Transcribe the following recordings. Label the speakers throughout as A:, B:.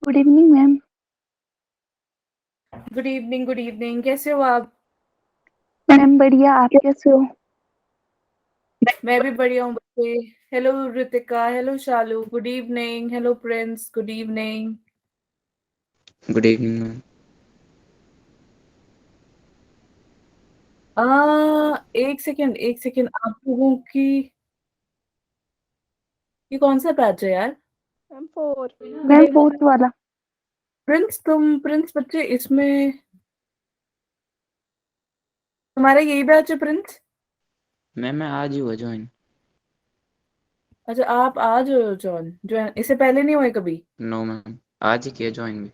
A: Good evening ma'am.
B: Good evening कैसे हो आप?
A: मैम बढ़िया, आप कैसे हो?
B: मैं भी बढ़िया हूँ बच्चे। Hello Ritika, hello Shalu, good evening. Hello Prince, good evening.
C: Good evening ma'am.
B: एक सेकेंड आप लोगों की ये कौन सा बैच है यार?
A: Ma'am four. मैम फोर्थ वाला।
B: प्रिंस बच्चे इसमें तुम्हारा यही बैच है प्रिंस?
C: मैम मैं आज ही हुआ ज्वाइन।
B: अच्छा, आप आज जॉन जो इससे पहले नहीं हुए कभी?
C: नो मैम, आज ही किया ज्वाइन भी।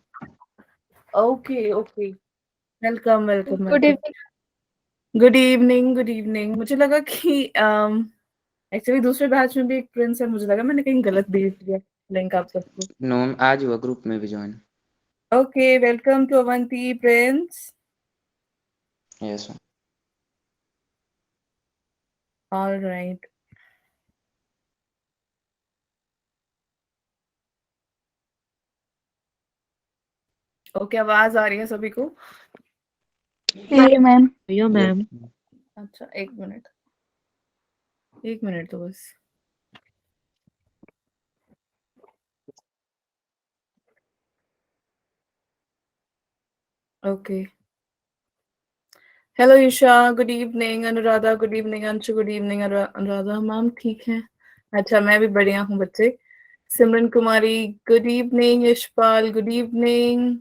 B: Okay okay, welcome welcome
A: good
B: welcome.
A: Evening.
B: Good evening good evening. मुझे लगा कि एक्चुअली दूसरे बैच में भी एक प्रिंस है, मुझे लगा मैंने कहीं गलत भेज दिया लिंक आप सबको।
C: नो मैम, आज हुआ ग्रुप में भी join.
B: Okay, welcome to Avanti Prince.
C: Yes ma'am.
B: All right. Okay, आवाज आ रही है सभी को?
A: ये मैम।
D: यो
C: यस।
D: मैम।
B: अच्छा, एक मिनट तो बस। Okay, hello Esha, good evening. Anuradha, good evening. Anshu, good evening. Anuradha ma'am ठीक है? अच्छा, मैं भी बढ़िया हूँ बच्चे। Simran Kumari, good evening. Yashpal, good evening.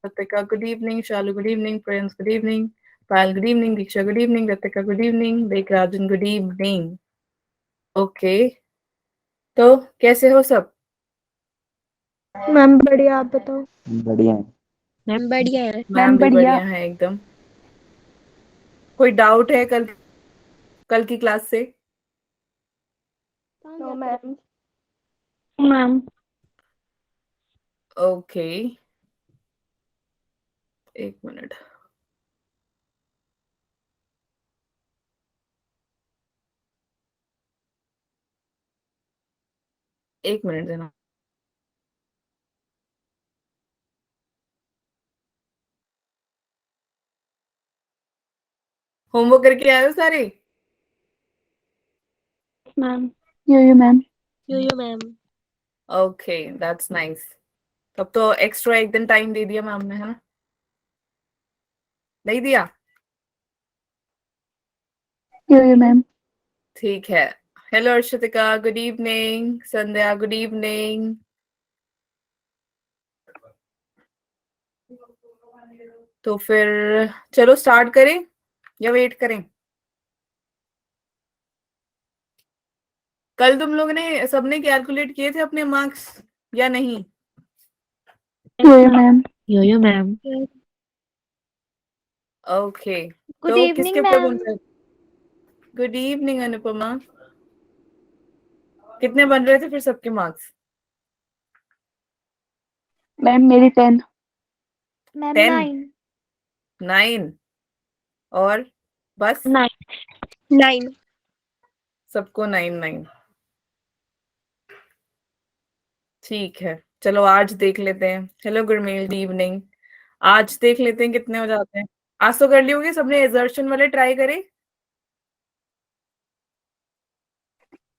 B: Ritika, good evening. Shalu, good evening. Prince, good evening. Pal, good evening. Diksha, good evening. Ritika, good evening. Rajan, good evening. Okay, तो कैसे हो सब?
A: मैम बढ़िया, आप बताओ।
C: बढ़िया है।
D: मैम बढ़िया है।
A: मैम
B: मैम भी
A: बढ़िया।
B: बढ़िया है एकदम। कोई डाउट है कल कल की क्लास से?
A: No ma'am. मैम।
B: ओके, एक मिनट। एक मिनट देना। होमवर्क करके आए हो सारे?
A: Ma'am. Yo ma'am.
D: Yo ma'am.
B: Okay, that's nice. तब तो एक्स्ट्रा एक दिन टाइम दे दिया मैम ने, है ना? नहीं दिया?
A: Yo ma'am.
B: ठीक है। Hello Arshitika, good evening. Sandhya, good evening. तो फिर चलो स्टार्ट करें या वेट करें? कल तुम लोग ने सबने कैलकुलेट किए थे अपने मार्क्स या नहीं?
A: यो ma'am.
D: Yo ma'am.
B: Okay,
A: good
B: तो
A: इवनिंग
B: किसके ऊपर बन
A: मैम।
B: रहे? Good evening Anupama. कितने बन रहे थे फिर सबके मार्क्स?
A: मैम मेरी 10। मैम
B: 10?
A: 9।
B: 9? और बस?
A: 9।
B: सबको 9 9? ठीक है, चलो आज देख लेते हैं। Hello Gurmeel, good evening. आज देख लेते हैं कितने हो जाते हैं। आज तो कर ली होगी सबने एजर्शन वाले, ट्राई करे?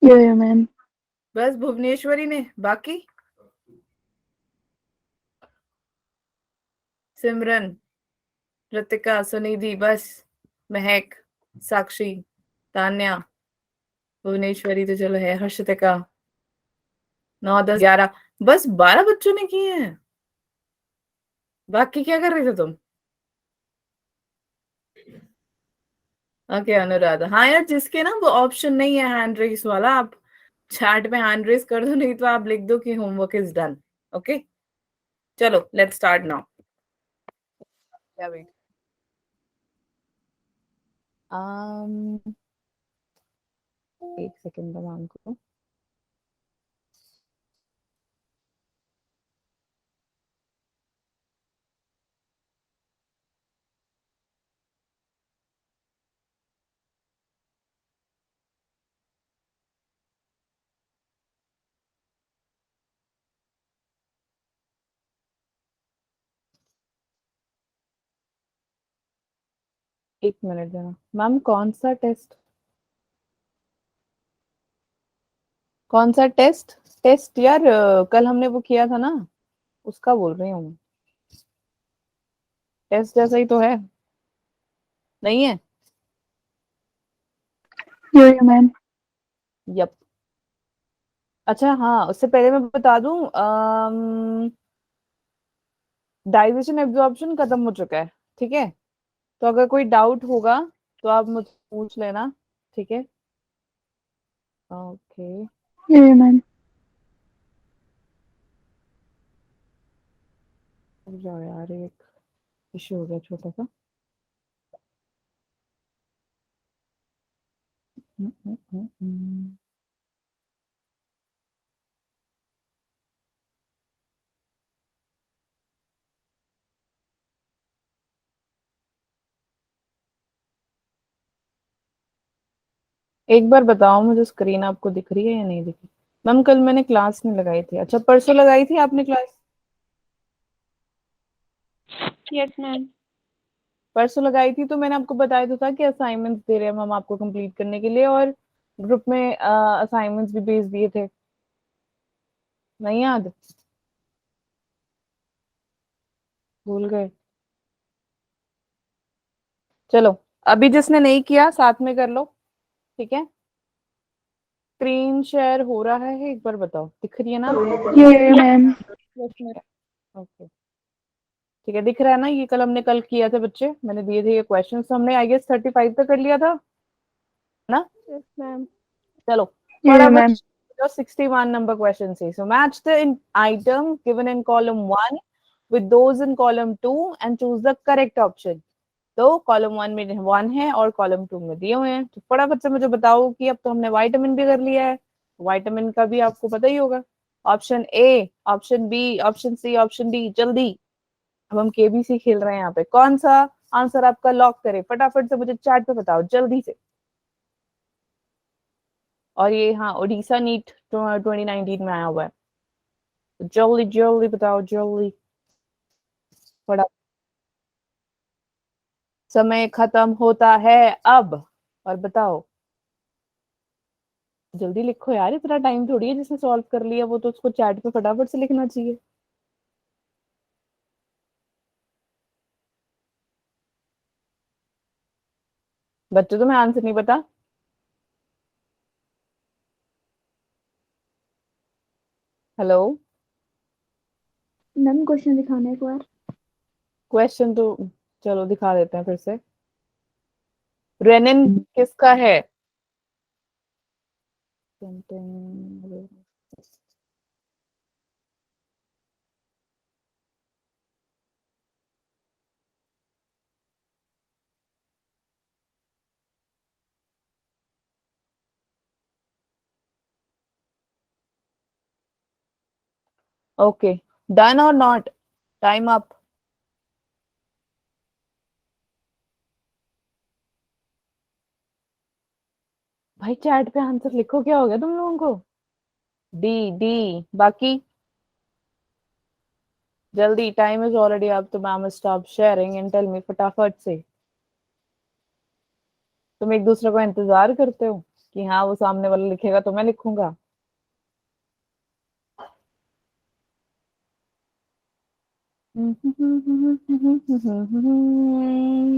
A: यो मैम।
B: बस भुवनेश्वरी ने, बाकी सिमरन, कृतिका, सुनिधि, बस महक, साक्षी, तान्या, भुवनेश्वरी तो चलो है, हर्षितिका। 9 10 11, बस 12 बच्चों ने किए हैं। बाकी क्या कर रहे थे तुम? ओके अनुराधा, हाँ यार, जिसके ना वो ऑप्शन नहीं है हैंड रेस वाला, आप चैट में हैंड रेस कर दो, नहीं तो आप लिख दो कि होमवर्क इज डन। ओके, चलो लेट्स स्टार्ट नाउ। क्या वेट? um, एक सेकंड दो हमको। एक मिनट देना मैम। कौन सा टेस्ट? कौन सा टेस्ट? टेस्ट यार कल हमने वो किया था ना, उसका बोल रही हूँ मैं। टेस्ट जैसा ही तो है, नहीं है?
A: यो मैम।
B: यप। अच्छा हाँ, उससे पहले मैं बता दूं, डाइजेशन एब्जॉर्प्शन खत्म हो चुका है, ठीक है? तो अगर कोई डाउट होगा तो आप मुझसे पूछ लेना, ठीक है? ओके।
A: यो मैम।
B: रुक जाओ यार, एक इशू हो गया छोटा सा। हम्म, हम्म, हम्म, हम्म। एक बार बताओ मुझे, स्क्रीन आपको दिख रही है या नहीं दिख रही? मैम कल मैंने क्लास नहीं लगाई थी। अच्छा परसों लगाई थी आपने क्लास?
A: Yes ma'am.
B: परसों लगाई थी तो मैंने आपको बताया तो था कि असाइनमेंट्स दे रहे हैं हम आपको कंप्लीट करने के लिए, और ग्रुप में असाइनमेंट्स भी भेज दिए थे। नहीं याद? भूल गए? चलो, अभी जिसने नहीं किया साथ में कर लो, ठीक है? स्क्रीन शेयर हो रहा है, एक बार बताओ दिख रही है ना आपको?
A: यो मैम।
B: ओके ठीक है, दिख रहा है ना? ये कल किया था बच्चे, मैंने दिए थे ये क्वेश्चन, हमने आई गेस 35 तक कर लिया था ना?
A: Yes ma'am.
B: चलो
A: यो
B: फटाफट
A: ma'am.
B: 61 number question says, so match the item given in column 1 with those in column 2 and choose the correct option। तो कॉलम 1 में 1 है और कॉलम 2 में दिए हुए हैं, तो फटाफट से मुझे बताओ कि अब तो हमने विटामिन भी कर लिया है, विटामिन का भी आपको पता ही होगा। Option A, option B, option C, option D, जल्दी। अब हम केबीसी खेल रहे हैं यहाँ पे। कौन सा आंसर आपका लॉक करे? फटाफट से मुझे चैट पे बताओ जल्दी से। और ये हाँ, ओडिशा नीट 2019 में आया हुआ है, तो जल्दी जल्दी बताओ, जल्दी फटाफट। समय खत्म होता है अब, और बताओ जल्दी लिखो यार, इतना टाइम थोड़ी है, जिसने सॉल्व कर लिया वो तो उसको चैट पे फटाफट से लिखना चाहिए। बच्चों तुम्हें आंसर नहीं पता? हेलो?
A: मैम क्वेश्चन दिखाना एक बार।
B: क्वेश्चन तो चलो दिखा देते हैं फिर से। रेनिन किसका है? ओके, डन और नॉट? Time up. भाई चैट पे आंसर लिखो, क्या हो गया तुम लोगों को? D D. बाकी जल्दी, टाइम इज ऑलरेडी अप, तो ma'am stop sharing and tell me फटाफट से। तुम एक दूसरे को इंतजार करते हो कि हाँ वो सामने वाला लिखेगा तो मैं लिखूंगा।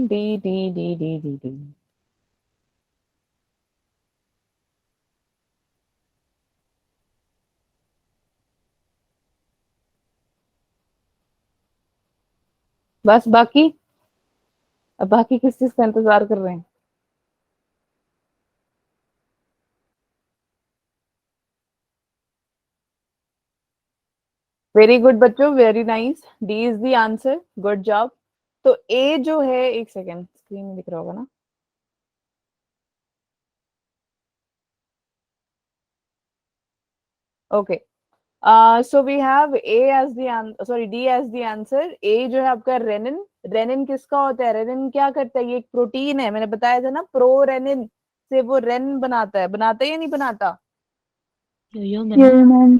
B: D D D D D D. बस बाकी, अब बाकी किस चीज का इंतजार कर रहे हैं? वेरी गुड बच्चों, very nice. D is the answer, good job. तो ए जो है, एक सेकेंड, स्क्रीन में दिख रहा होगा ना? Okay, so we have A as the sorry D as the answer. A जो है आपका रेनिन। रेनिन किसका होता है? रेनिन क्या करता है? ये एक प्रोटीन है, मैंने बताया था ना, प्रो रेनिन से वो रेनिन बनाता है। बनाता है या नहीं बनाता?
D: यो
A: यो
D: मैम।
A: मैम।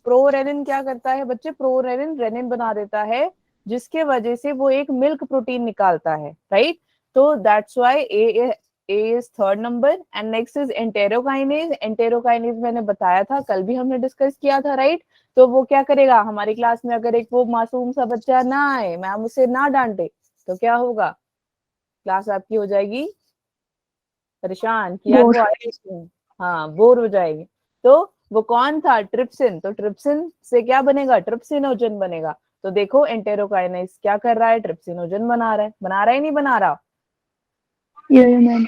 B: प्रो रेनिन क्या करता है बच्चे? प्रो रेनिन रेनिन बना देता है, जिसके वजह से वो एक मिल्क प्रोटीन निकालता है, राइट? तो that's why A is third number and next is enterokinase. Enterokinase मैंने बताया था, कल भी हमने डिस्कस किया था, राइट। तो वो क्या करेगा, हमारी क्लास में अगर एक वो मासूम सा बच्चा ना आए, मैम उसे ना डांटे, तो क्या होगा, क्लास आपकी हो जाएगी परेशान कि यार वो आए क्यों, हाँ बोर हो जाएगी। तो वो कौन था, ट्रिप्सिन। तो ट्रिप्सिन से क्या बनेगा, ट्रिप्सिनोजन बनेगा। तो देखो एंटेरोकाइनेज क्या कर रहा है, ट्रिप्सिनोजन बना रहा है, बना रहा है नहीं बना रहा।
A: मैम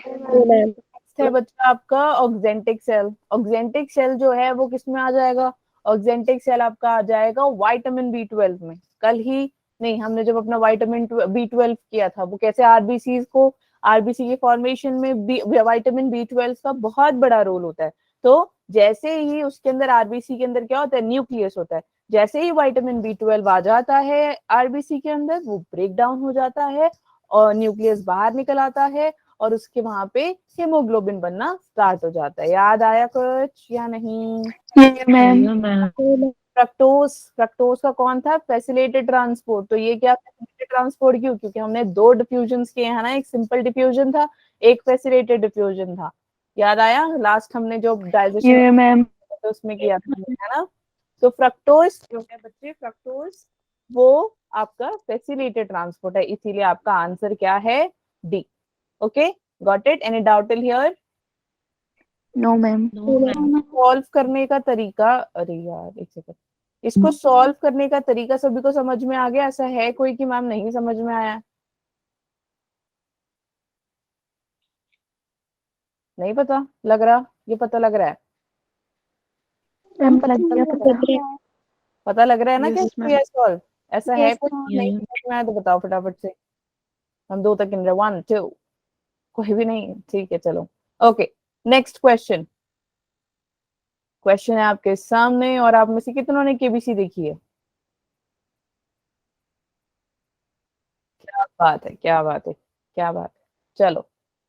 B: है बच्चा आपका ऑक्जेंटिक सेल। ऑक्जेंटिक सेल जो है वो किस में आ जाएगा, ऑक्जेंटिक सेल आपका आ जाएगा विटामिन B12 में। कल ही नहीं, हमने जब अपना विटामिन B12 किया था, वो कैसे आरबीसी को, आरबीसी के फॉर्मेशन में विटामिन B12 का बहुत बड़ा रोल होता है। तो जैसे ही उसके अंदर आरबीसी के अंदर क्या होता है, न्यूक्लियस होता है, जैसे ही विटामिन B12 आ जाता है आरबीसी के अंदर, वो ब्रेक डाउन हो जाता है और न्यूक्लियस बाहर निकल आता है और उसके वहां पे हीमोग्लोबिन बनना स्टार्ट हो जाता है। याद आया कुछ या नहीं?
D: मैम
B: फ्रक्टोज, फ्रक्टोज का कौन था, फैसिलिटेटेड ट्रांसपोर्ट। तो ये क्या फैसिलिटेटेड ट्रांसपोर्ट क्यों, क्योंकि हमने दो डिफ्यूजन्स किए हैं ना, एक सिंपल डिफ्यूजन था, एक फैसिलिटेटेड डिफ्यूजन था। याद आया, लास्ट हमने जो डाइजेशन
A: मैम
B: उसमें किया था, है ना। तो फ्रक्टोज जो है बच्चे, फ्रक्टोज वो आपका फैसिलिटेटेड ट्रांसपोर्ट है, इसीलिए आपका आंसर क्या है, D. Okay, got it, any doubt till here?
A: No ma'am
B: solve करने का तरीका, अरे यार एक सेकंड, इसको सॉल्व करने का तरीका सभी को समझ में आ गया? ऐसा है कोई कि मैम नहीं समझ में आया? नहीं पता लग रहा, ये पता लग रहा है,
A: मैम
B: पता लग रहा है ना
A: Yes,
B: कैसे
A: ma'am.
B: किया सॉल्व? ऐसा है
A: Yes,
B: कुछ
A: ma'am.
B: नहीं समझ में आया तो बताओ फटाफट से, हम दो तक गिन रहे, 1 2, कोई भी नहीं, ठीक है चलो। Okay, next question. क्वेश्चन है आपके सामने और आप में से कितनों ने केबीसी देखी है? क्या बात है, क्या बात है, क्या बात है, चलो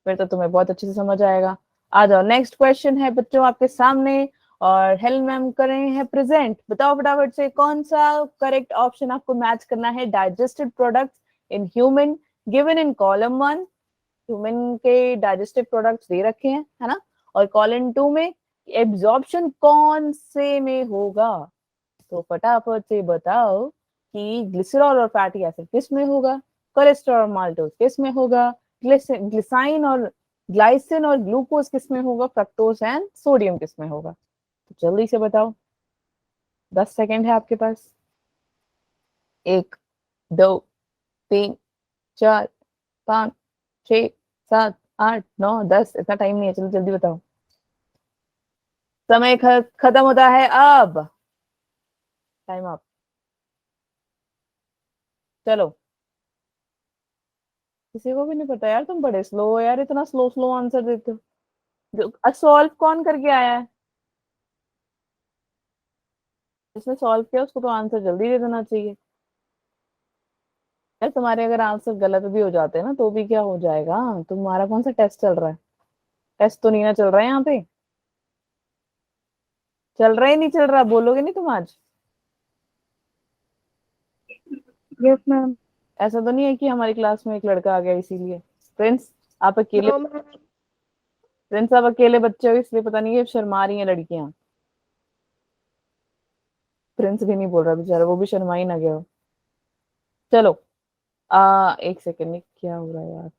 B: फिर तो तुम्हें बहुत अच्छे से समझ आएगा। आ जाओ, नेक्स्ट क्वेश्चन है बच्चों आपके सामने और हेलन मैम कर रहे हैं प्रेजेंट। बताओ फटाफट से कौन सा करेक्ट ऑप्शन आपको मैच करना है। Digested products in human given in column 1, human के डाइजेस्टिव प्रोडक्ट्स दे रखे हैं, है ना, और कॉलम 2 में एब्जॉर्प्शन कौन से में होगा। तो फटाफट से बताओ कि ग्लिसरॉल और फैटी एसिड किस में होगा, कोलेस्ट्रॉल और माल्टोज किस में होगा, ग्लिसाइन और ग्लाइसिन और ग्लूकोज किस में होगा, फ्रक्टोज एंड सोडियम किस में होगा। तो जल्दी से बताओ, 10 सेकेंड है आपके पास। 1 2 3 4 5 6 7 8 9 10, इतना टाइम नहीं है, चलो जल्दी बताओ, समय खत्म होता है अब, टाइम अप, चलो। किसी को भी नहीं पता यार, तुम बड़े स्लो हो यार, इतना स्लो स्लो आंसर देते हो। सॉल्व कौन करके आया है, जिसने सॉल्व किया उसको तो आंसर जल्दी दे देना चाहिए यार। तुम्हारे अगर आंसर गलत भी हो जाते हैं ना तो भी क्या हो जाएगा, तुम्हारा कौन सा टेस्ट चल रहा है, टेस्ट तो नहीं ना चल रहा है यहाँ पे, चल रहा ही नहीं चल रहा, बोलोगे नहीं तुम आज?
A: Yes, ma'am.
B: ऐसा तो नहीं है कि हमारी क्लास में एक लड़का आ गया इसीलिए? प्रिंस आप अकेले,
A: No, ma'am.
B: प्रिंस आप अकेले बच्चे हो इसलिए पता नहीं है शर्मा रही हैं लड़कियां। प्रिंस भी नहीं बोल रहा बेचारा, वो भी शर्मा ही ना गया हो। चलो एक सेकेंड में क्या हो रहा है यार,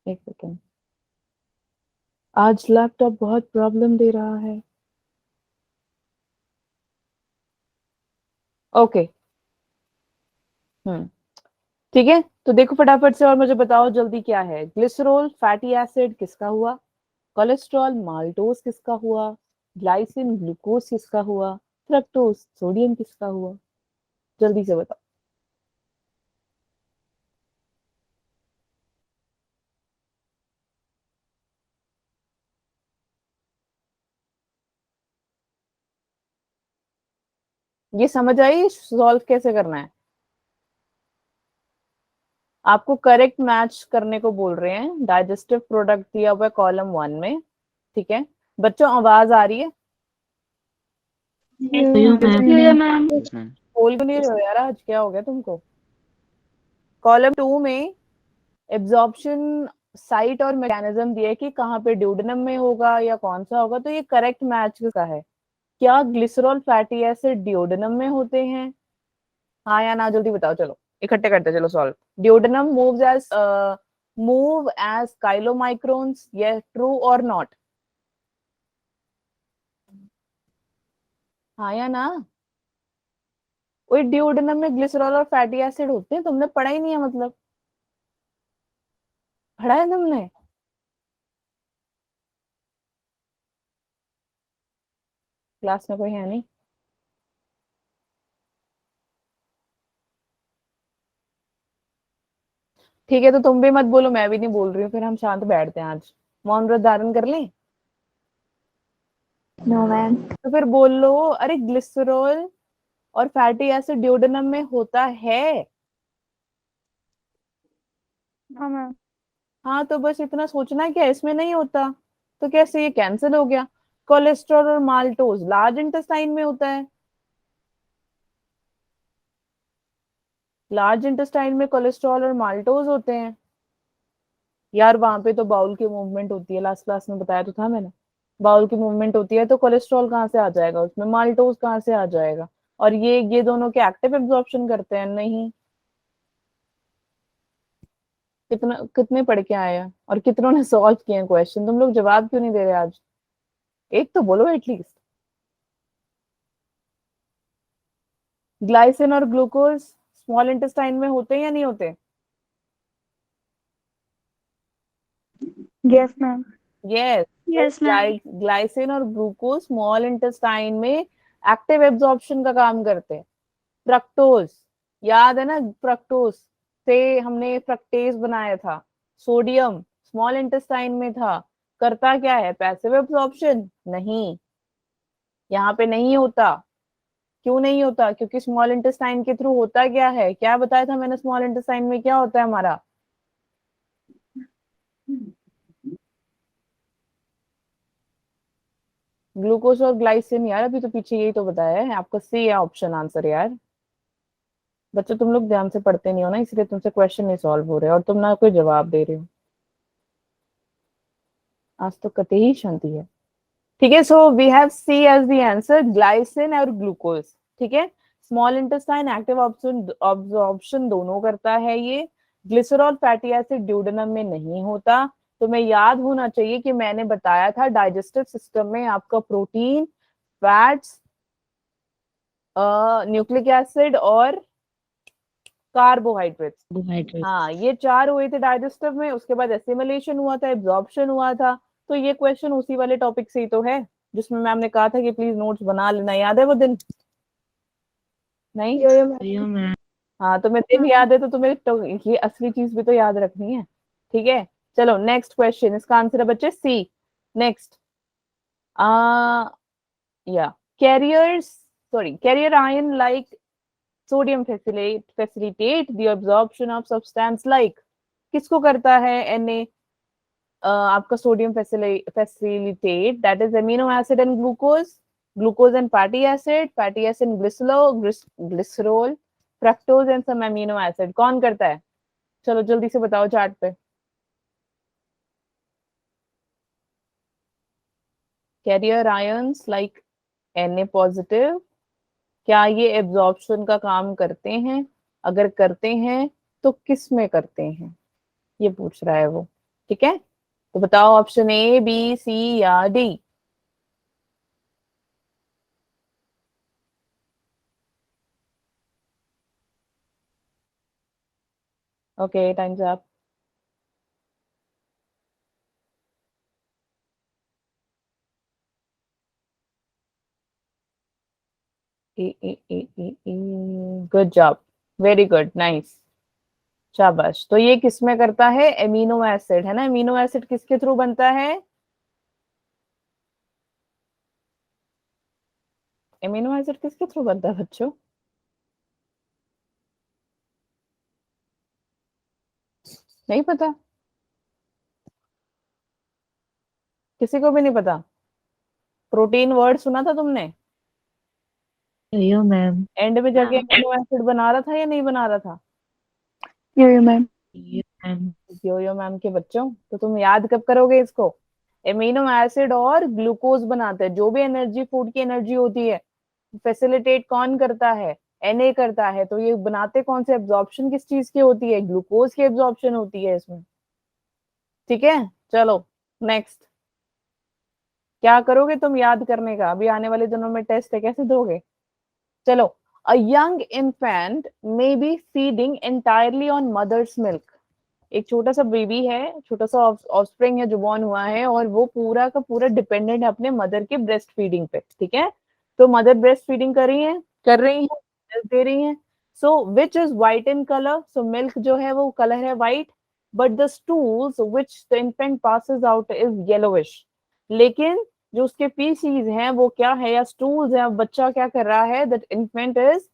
B: एक सेकेंड, आज लैपटॉप बहुत प्रॉब्लम दे रहा है। ओके, ठीक है, तो देखो फटाफट से और मुझे बताओ जल्दी क्या है। ग्लिसरॉल फैटी एसिड किसका हुआ, कोलेस्ट्रॉल माल्टोज किसका हुआ, ग्लाइसिन ग्लूकोज किसका हुआ, फ्रक्टोज सोडियम किसका हुआ, जल्दी से बताओ। ये समझ आई सॉल्व कैसे करना है? आपको करेक्ट मैच करने को बोल रहे हैं, डाइजेस्टिव प्रोडक्ट दिया हुआ है कॉलम 1 में, ठीक है बच्चों, आवाज आ रही है?
D: Ma'am
A: Yeah, ma'am.
C: Yes, ma'am.
B: बोल क्यों नहीं रहे हो यार, आज क्या हो गया तुमको? कॉलम 2 में एब्जॉर्प्शन साइट और मैकेनिज्म दिया है कि कहाँ पे ड्यूडेनम में होगा या कौन सा होगा, तो ये करेक्ट मैच का है। क्या ग्लिसरॉल फैटी एसिड ड्यूडेनम में होते हैं? हाँ या ना, जल्दी बताओ। चलो इकट्ठे करते चलो solve. Duodenum move as chylomicrons, ये ट्रू और नॉट? हाँ या ना? वही ड्यूडेनम में ग्लिसरॉल और फैटी एसिड होते हैं, तुमने पढ़ा ही नहीं है मतलब? पढ़ा है तुमने? क्लास में कोई है नहीं? ठीक है, तो तुम भी मत बोलो, मैं भी नहीं बोल रही हूँ, फिर हम शांत बैठते हैं आज। मौन व्रत धारण कर लें?
A: No ma'am.
B: तो फिर बोल लो, अरे ग्लिसरॉल और फैटी एसिड ड्यूडेनम में होता है।
A: हाँ मैम।
B: हाँ, तो बस इतना सोचना क्या इसमें नहीं होता, तो कैसे ये कैंसिल हो गया? कोलेस्ट्रॉल और माल्टोज लार्ज इंटेस्टाइन में होता है। लार्ज इंटेस्टाइन में कोलेस्ट्रॉल और माल्टोज होते हैं यार, वहां पे तो बाउल की मूवमेंट होती है, लास्ट क्लास में बताया तो था मैंने। बाउल की मूवमेंट होती है, तो कोलेस्ट्रॉल कहाँ से आ जाएगा उसमें, माल्टोज कहाँ से आ जाएगा? और ये दोनों के एक्टिव एब्जॉर्प्शन करते हैं? नहीं। कितना कितने पढ़ के आए हैं और कितनों ने सॉल्व किए हैं क्वेश्चन? तुम लोग जवाब क्यों नहीं दे रहे आज? एक तो बोलो एटलीस्ट। ग्लाइसिन और ग्लूकोज स्मॉल इंटेस्टाइन में होते हैं या नहीं होते?
A: Yes ma'am.
B: Yes.
A: Yes ma'am.
B: Glycine और ग्लूकोज स्मॉल इंटेस्टाइन में एक्टिव एब्जॉर्प्शन का काम करते हैं। फ्रक्टोज, याद है ना? फ्रक्टोज से हमने फ्रक्टेज बनाया था। सोडियम स्मॉल इंटेस्टाइन में था, करता क्या है? Passive absorption? नहीं, यहाँ पे नहीं होता। क्यों नहीं होता? क्योंकि स्मॉल इंटेस्टाइन के थ्रू होता क्या है, क्या बताया था मैंने? स्मॉल इंटेस्टाइन में क्या होता है हमारा? ग्लूकोज और ग्लाइसिन यार, अभी तो पीछे यही तो बताया है आपका। सी है ऑप्शन आंसर यार। बच्चों तुम लोग ध्यान से पढ़ते नहीं हो ना, इसलिए तुमसे क्वेश्चन नहीं सॉल्व हो रहे और तुम ना कोई जवाब दे रहे हो। आज तो कतई शांति है। ठीक है, so we have C as the answer, glycine और ग्लूकोज। ठीक है, स्मॉल इंटेस्टाइन एक्टिव ऑब्जॉर्प्शन दोनों करता है ये। ग्लिसरॉल फैटी एसिड ड्यूडेनम में नहीं होता। तुम्हें याद होना चाहिए कि मैंने बताया था डाइजेस्टिव सिस्टम में आपका प्रोटीन, फैट्स, न्यूक्लिक एसिड और कार्बोहाइड्रेट्स, हाँ ये चार हुए थे डाइजेस्टिव में। उसके बाद एसिमिलेशन हुआ था, एब्जॉर्प्शन हुआ था। तो ये क्वेश्चन उसी वाले टॉपिक से ही तो है, जिसमें मैम ने कहा था कि प्लीज नोट्स बना लेना। याद है वो दिन? नहीं?
A: यो मैम।
B: हाँ, तुम्हें दिन याद है तो तुम्हें तो ये असली चीज भी तो याद रखनी है। ठीक है, चलो नेक्स्ट क्वेश्चन, इसका आंसर है बच्चे सी। नेक्स्ट, आ या carriers, sorry, carrier ion like sodium facilitate the absorption of substance like, किसको करता है Na? आपका sodium facilitate, that is amino acid and glucose and fatty acid glycerol, fructose and some amino acid। कौन करता है? चलो जल्दी से बताओ चार्ट पे। Carrier ions like Na positive, क्या ये एब्जॉर्प्शन का काम करते हैं? अगर करते हैं तो किस में करते हैं, ये पूछ रहा है वो। ठीक है, तो बताओ ऑप्शन ए, बी, सी या D. Okay, times up. Good job, very good, nice, शाबाश। तो ये किस में करता है? एमिनो एसिड, है ना? एमिनो एसिड किसके थ्रू बनता है? एमिनो एसिड किसके थ्रू बनता है बच्चों? नहीं पता? किसी को भी नहीं पता? प्रोटीन वर्ड सुना था तुमने?
D: यो मैम
B: एंड में जाके अमीनो एसिड बना रहा था या नहीं बना रहा था?
A: यो ma'am.
D: Yo ma'am
B: yo ma'am के बच्चों, तो तुम याद कब करोगे इसको? एमिनो एसिड और ग्लूकोज बनाते हैं, जो भी एनर्जी, फूड की एनर्जी होती है, फैसिलिटेट कौन करता है? Na करता है। तो ये बनाते कौन से? एब्जॉर्प्शन किस चीज की होती है? ग्लूकोज की एब्जॉर्प्शन होती है इसमें। ठीक है, चलो नेक्स्ट। क्या करोगे तुम याद करने का? अभी आने वाले दिनों में टेस्ट है, कैसे दोगे? चलो, a young infant may be feeding entirely on mother's milk. एक छोटा सा बेबी है, छोटा सा ऑफस्प्रिंग है जो बॉर्न हुआ है, और वो पूरा का पूरा डिपेंडेंट है अपने मदर के ब्रेस्ट फीडिंग पे। ठीक है, तो मदर ब्रेस्ट फीडिंग कर रही है, milk दे रही है। So which is white in colour? So milk जो है वो कलर है white, but the stools which the infant passes out is yellowish. लेकिन जो उसके पीसीज हैं वो क्या है, या स्टूल्स है, बच्चा क्या कर रहा है, दैट इन्फेंट इज,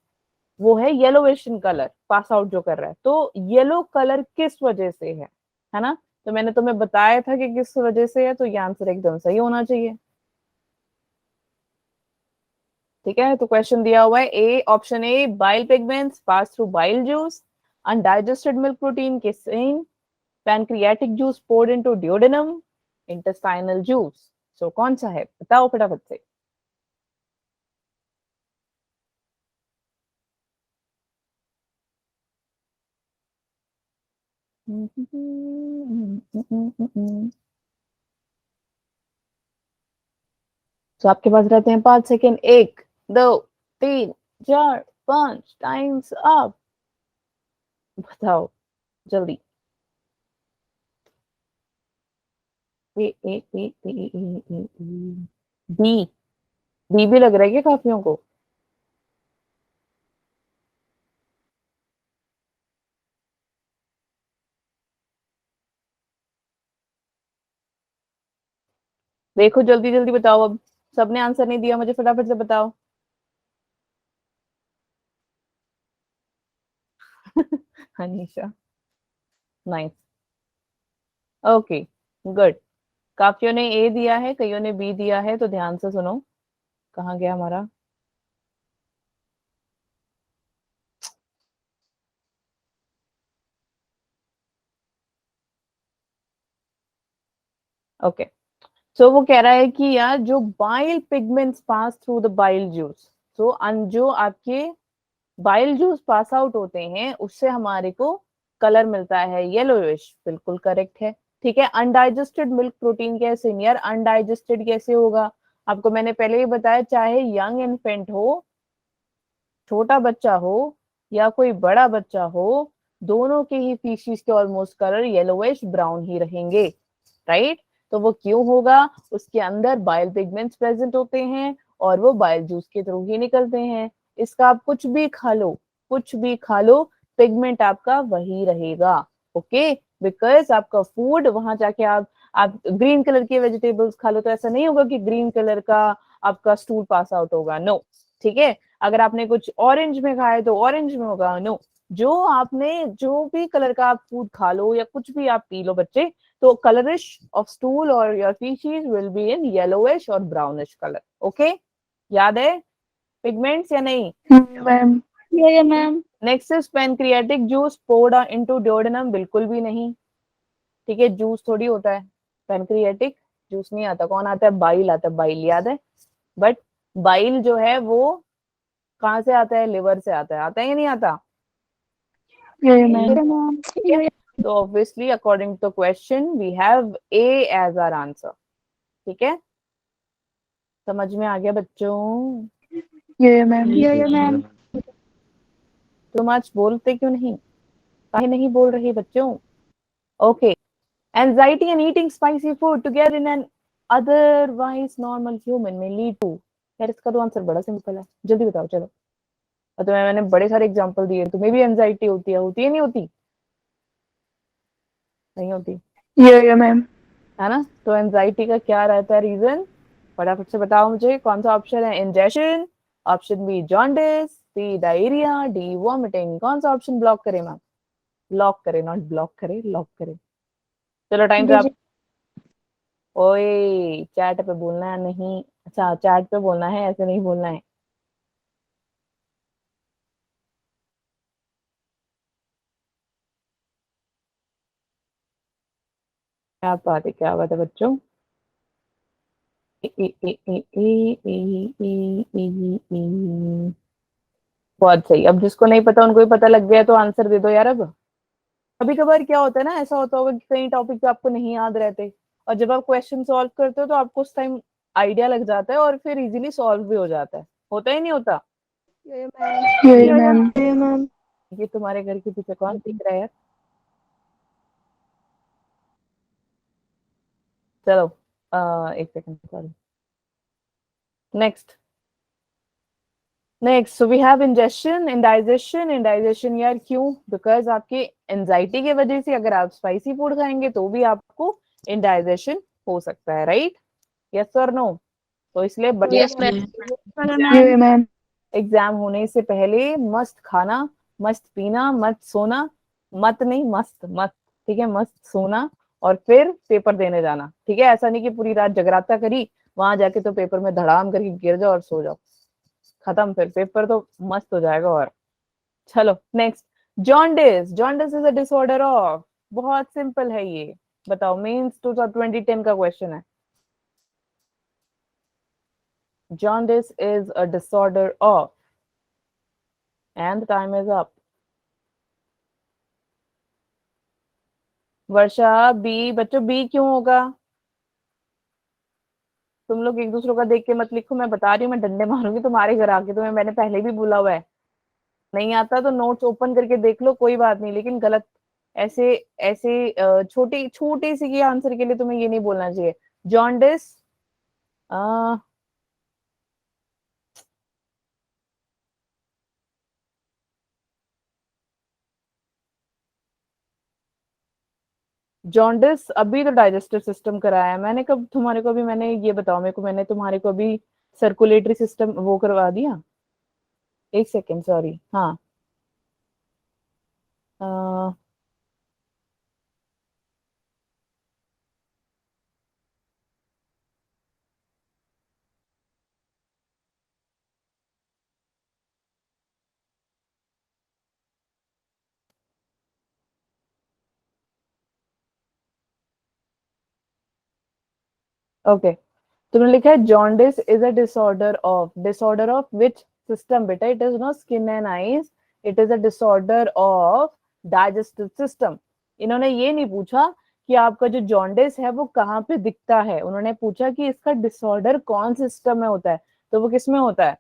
B: वो है yellowish in colour, pass out जो कर रहा है। तो येलो कलर किस वजह से है ना? तो मैंने तुम्हें बताया था कि किस वजह से है, तो ये आंसर एकदम सही होना चाहिए। ठीक है, तो क्वेश्चन दिया हुआ है A, option A, bile pigments pass through bile juice, undigested milk protein के same, pancreatic juice poured into duodenum, intestinal juice. So कौन सा है, बताओ फटाफट से। तो आपके पास रहते हैं 5 सेकेंड। 1, 2, 3, 4, 5, times up. बताओ जल्दी। ए ए ए ए ए ए बी। बी भी लग रहा है क्या काफियों को? देखो जल्दी जल्दी बताओ, अब सबने आंसर नहीं दिया, मुझे फटाफट से बताओ। Anisha, nice, okay, good. काफियों ने ए दिया है, कईयों ने बी दिया है, तो ध्यान से सुनो। कहाँ गया हमारा? ओके, सो वो कह रहा है कि यार जो bile pigments pass through the bile juice, तो जो आपके बाइल जूस पास आउट होते हैं उससे हमारे को कलर मिलता है येलोइश। बिल्कुल करेक्ट है। ठीक है, अनडाइजेस्टेड मिल्क प्रोटीन कैसे? यार अनडाइजेस्टेड कैसे होगा? आपको मैंने पहले ही बताया, चाहे यंग इन्फेंट हो, छोटा बच्चा हो, या कोई बड़ा बच्चा हो, दोनों के ही फीसिस के ऑलमोस्ट कलर येलोइश ब्राउन ही रहेंगे। राइट? तो वो क्यों होगा? उसके अंदर बाइल पिगमेंट्स प्रेजेंट होते हैं और वो बाइल जूस के थ्रू ही निकलते हैं। इसका आप कुछ भी खा लो, कुछ भी खा लो, पिगमेंट आपका वही रहेगा। ओके, बिकॉज आपका फूड वहां जाके आप ग्रीन कलर के वेजिटेबल्स खा लो तो ऐसा नहीं होगा कि ग्रीन कलर का आपका स्टूल पास आउट होगा। नो। ठीक है, अगर आपने कुछ ऑरेंज में खाया तो ऑरेंज में होगा। नो, जो आपने जो भी कलर का आप फूड खा लो या कुछ भी आप पी लो बच्चे, तो colorish of stool or your feces will be in yellowish or brownish color. Okay, याद है पिगमेंट्स या नहीं?
A: मैम। ये ma'am.
B: Next is pancreatic juice poured into duodenum। बिल्कुल भी नहीं। ठीक है, जूस थोड़ी होता है, पैनक्रियाटिक जूस नहीं आता। कौन आता है? बाइल आता है, बाइल याद है। बट बाइल जो है वो कहाँ से आता है? लिवर से आता है। आता है या नहीं आता?
A: ये मैम।
B: तो obviously according to question we have A as our answer. ठीक है, समझ में आ गया बच्चों?
A: ये मैम। ये मैम।
B: तुम आज बोलते क्यों नहीं? काहे नहीं बोल रही बच्चों? Okay, anxiety and eating spicy food together in an otherwise normal human में लीड टू। यार इसका तो आंसर बड़ा सिंपल है, जल्दी बताओ चलो। और तुम्हें मैंने बड़े सारे एग्जांपल दिए, तुम्हें भी एंजाइटी होती है? होती है नहीं होती? नहीं होती
A: ये मैम।
B: है ना? तो एंजाइटी का क्या रहता है रीजन? फटाफट से बताओ मुझे, कौन सा ऑप्शन है? इंजेक्शन, ऑप्शन बी जॉन्डिस, सी डायरिया, डी वॉमिटिंग। कौन सा ऑप्शन ब्लॉक करे मैम? लॉक करे, नॉट ब्लॉक करे, लॉक करे। चलो टाइम से आप। ओए, चैट पे बोलना है नहीं? अच्छा, चैट पे बोलना है, ऐसे नहीं बोलना है। क्या बात है बच्चों। ए, ए, ए, ए, ए, ए, ए, ए, ए। बहुत सही। अब जिसको नहीं पता उनको भी पता लग गया तो आंसर दे दो यार। अब कभी कभार क्या होता है ना, ऐसा होता होगा कि कई टॉपिक पे आपको नहीं याद रहते, और जब आप क्वेश्चन सॉल्व करते हो तो आपको उस टाइम आइडिया लग जाता है और फिर इजीली सॉल्व भी हो जाता है। होता ही नहीं होता।
A: Yeah, ma'am. Yeah, ma'am.
B: ये तुम्हारे घर के पीछे कौन दिख रहा है यार? चलो एक second, sorry. Next next, so we have ingestion, indigestion यार क्यों? बिकॉज आपके एंजाइटी की वजह से अगर आप स्पाइसी फूड खाएंगे तो भी आपको इंडाइजेशन हो सकता है, राइट? यस और नो? तो इसलिए बढ़िया
A: Yeah, ma'am.
B: एग्जाम होने से पहले मस्त खाना, मस्त पीना, मस्त सोना, मत नहीं मस्त मत, ठीक है, मस्त सोना, और फिर पेपर देने जाना, ठीक है? ऐसा नहीं कि पूरी रात जगराता करी, वहां जाके तो पेपर में धड़ाम करके गिर जाओ और सो जाओ, खत्म, फिर पेपर तो मस्त हो जाएगा। और चलो next, jaundice. Jaundice is a disorder of, बहुत सिंपल है ये, बताओ, मेंस 2010 का क्वेश्चन है। Jaundice is a disorder of, and time is up. Varsha B, बच्चों बी क्यों होगा? तुम लोग एक दूसरों का देख के मत लिखो, मैं बता रही हूँ, मैं डंडे मारूंगी तुम्हारे घर आके, तुम्हें मैंने पहले भी बोला हुआ है। नहीं आता तो नोट्स ओपन करके देख लो, कोई बात नहीं, लेकिन गलत ऐसे ऐसे छोटी छोटी सी आंसर के लिए तुम्हें ये नहीं बोलना चाहिए। जॉन्डिस, जॉन्डिस अभी तो डाइजेस्टिव सिस्टम कराया है मैंने, कब तुम्हारे को, अभी मैंने, ये बताओ मेरे को, मैंने तुम्हारे को अभी सर्कुलेटरी सिस्टम वो करवा दिया? एक सेकेंड, सॉरी, हाँ। ओके, तुमने लिखा है jaundice is a disorder of which system बेटा? It is not skin and eyes, it is a disorder of digestive system. इन्होंने ये नहीं पूछा कि आपका जो जॉन्डिस है वो कहाँ पे दिखता है, उन्होंने पूछा कि इसका डिसऑर्डर कौन सिस्टम में होता है, तो वो किस में होता है?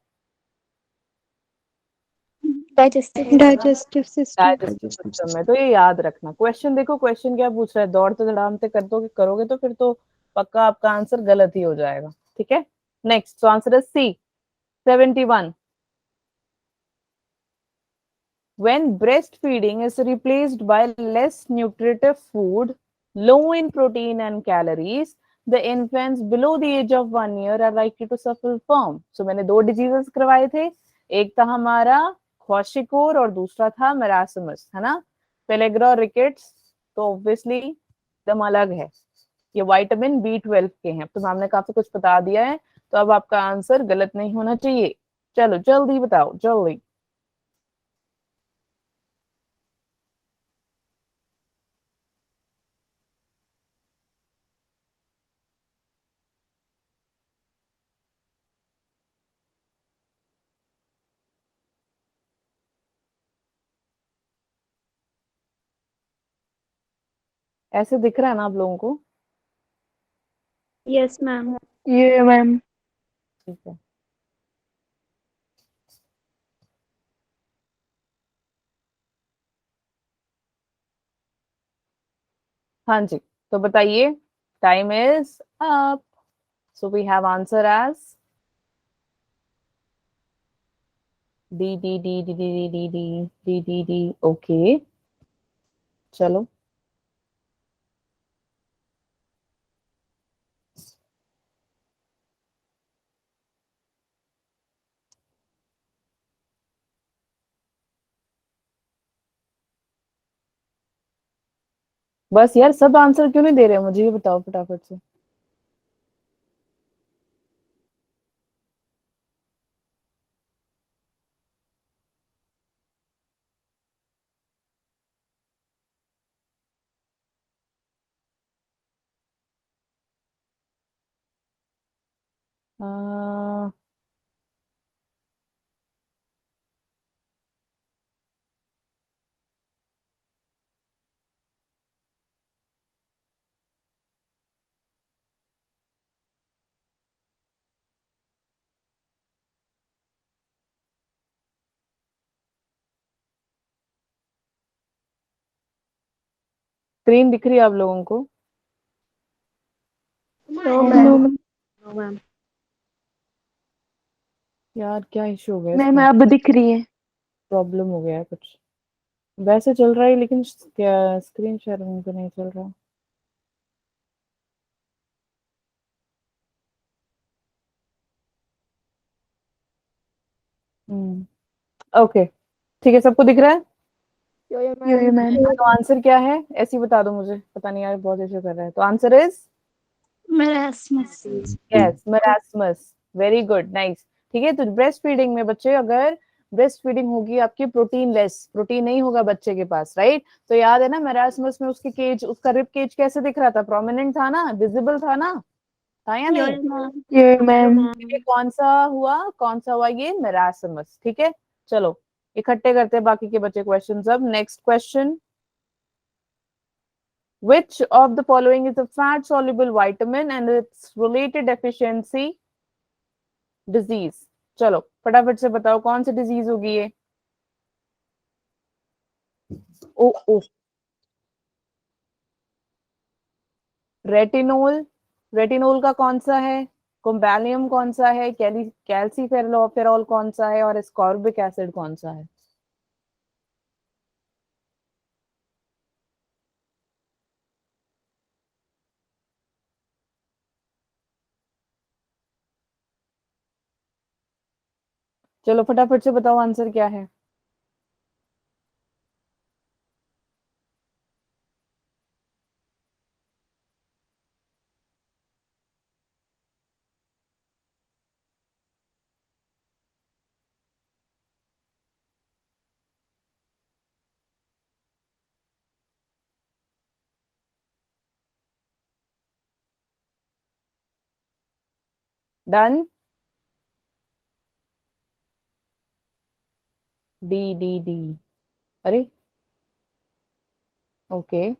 A: Digestive system.
B: डाइजेस्टिव सिस्टम में। तो ये याद रखना। क्वेश्चन देखो, क्वेश्चन क्या पूछ रहा है, दौड़ते धड़ामते कर दोगे, करोगे तो फिर तो पक्का आपका आंसर गलत ही हो जाएगा, ठीक है? नेक्स्ट, तो आंसर है सी, 71। When breastfeeding is replaced by less nutritive food, low in protein and calories, the infants below the age of 1 year are likely to suffer from। So मैंने दो डिजीजेस करवाए थे, एक था हमारा क्वाशिकोर और दूसरा था मेरासमस, है ना? पेलेग्रा और रिकेट्स तो ऑब्वियसली एकदम अलग है, ये विटामिन B12 के हैं। तो मैम ने काफी कुछ बता दिया है, तो अब आपका आंसर गलत नहीं होना चाहिए। चलो जल्दी बताओ, जल्दी। ऐसे दिख रहा है ना आप लोगों को?
A: Yes, ma'am. Yeah, ma'am.
B: ठीक है। हाँ जी, तो बताइए, time is up. So we have answer as D D D D D D D D D D D. Okay, चलो। बस यार, सब आंसर क्यों नहीं दे रहे हो मुझे, ये बताओ फटाफट से। स्क्रीन दिख रही है आप लोगों को?
A: No ma'am.
B: यार क्या इशू हो गया
A: मैम
B: इसमें?
A: अब दिख रही है।
B: प्रॉब्लम हो गया है कुछ। वैसे चल रहा है लेकिन क्या स्क्रीन शेयरिंग तो नहीं चल रहा। ओके ठीक है, सबको दिख रहा है?
A: यो मैम।
B: तो आंसर क्या है ऐसे ही बता दो मुझे, पता नहीं यार बहुत इशू कर रहा है। तो answer is yes, marasmus. Very good, nice. ठीक है, तो ब्रेस्ट फीडिंग में बच्चे अगर ब्रेस्ट फीडिंग होगी आपकी प्रोटीन लेस, प्रोटीन नहीं होगा बच्चे के पास, राइट? तो याद है ना मरासमस में उसके केज, उसका रिब केज कैसे दिख रहा था? प्रोमिनेंट था ना, विजिबल था ना, था या नहीं?
A: यो मैम।
B: ये कौन सा हुआ, कौन सा हुआ? ये मेरासमस। ठीक है, चलो इकट्ठे करते हैं बाकी के बच्चे क्वेश्चंस। अब next question, which of the following is a fat soluble vitamin and its related deficiency disease? चलो फटाफट से बताओ कौन सी डिजीज होगी ये? ओ ओ, रेटिनोल। रेटिनोल का कौन सा है? कोम्बैलियम कौन सा है? कैल्सीफेरॉल कौन सा है? और स्कॉर्बिक एसिड कौन सा है? चलो फटाफट से बताओ आंसर क्या है? डन। D D D. अरे ओके,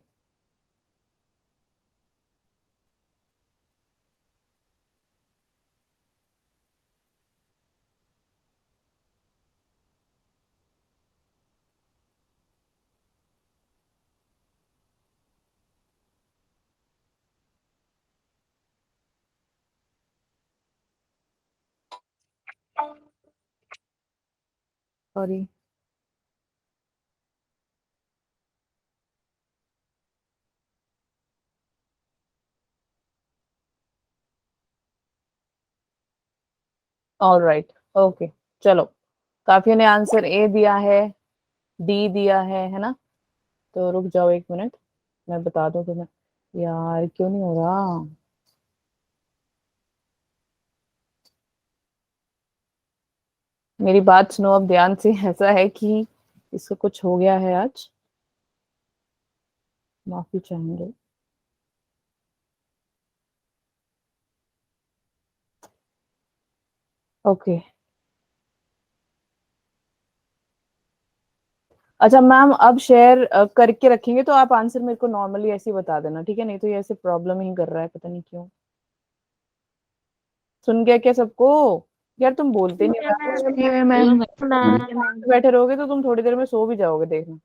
B: सॉरी। ऑलराइट, ओके, चलो काफी ने आंसर ए दिया है, डी दिया है ना? तो रुक जाओ एक मिनट, मैं बता दूं तुम्हें। यार क्यों नहीं हो रहा? मेरी बात सुनो अब ध्यान से। ऐसा है कि इसको कुछ हो गया है आज, माफी चाहेंगे। ओके, अच्छा मैम अब शेयर करके रखेंगे तो आप आंसर मेरे को नॉर्मली ऐसे ही बता देना, ठीक है? नहीं तो ये ऐसे प्रॉब्लम ही कर रहा है, पता नहीं क्यों। सुन गया क्या सबको? यार तुम बोलते नहीं,
A: यो मैम।
B: बैठे रहोगे तो तुम थोड़ी देर में सो भी जाओगे, देखना।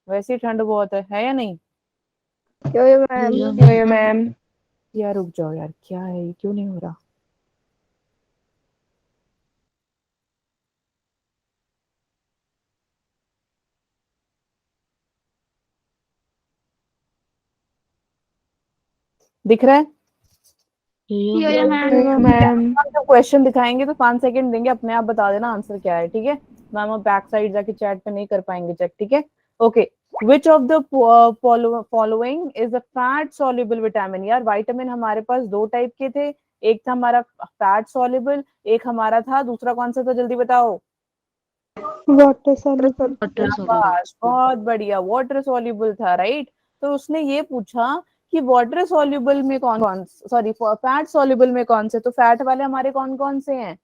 B: वैसे ही ठंड बहुत है या नहीं?
A: यो मैम। Yo ma'am.
B: यार रुक जाओ यार, क्या है ये, क्यों नहीं हो रहा? दिख रहा है?
A: यो मैम।
B: जब क्वेश्चन दिखाएंगे तो 5 सेकंड देंगे, अपने आप बता देना आंसर क्या है, ठीक है? मैम अब बैक साइड जाके चैट पे नहीं कर पाएंगे चेक, ठीक है? Okay, which of the following is a fat soluble vitamin? यार विटामिन हमारे पास दो टाइप के थे, एक था हमारा फैट सॉल्युबल, एक हमारा था, दूसरा कौन सा था जल्दी बताओ?
A: Water soluble.
B: शाबाश, बहुत बढ़िया, वाटर सॉल्युबल था, राइट? तो उसने ये पूछा कि वाटर सॉल्युबल में कौन कौन, सॉरी फैट सॉल्युबल में कौन से, तो फैट वाले हमारे कौन कौन से हैं,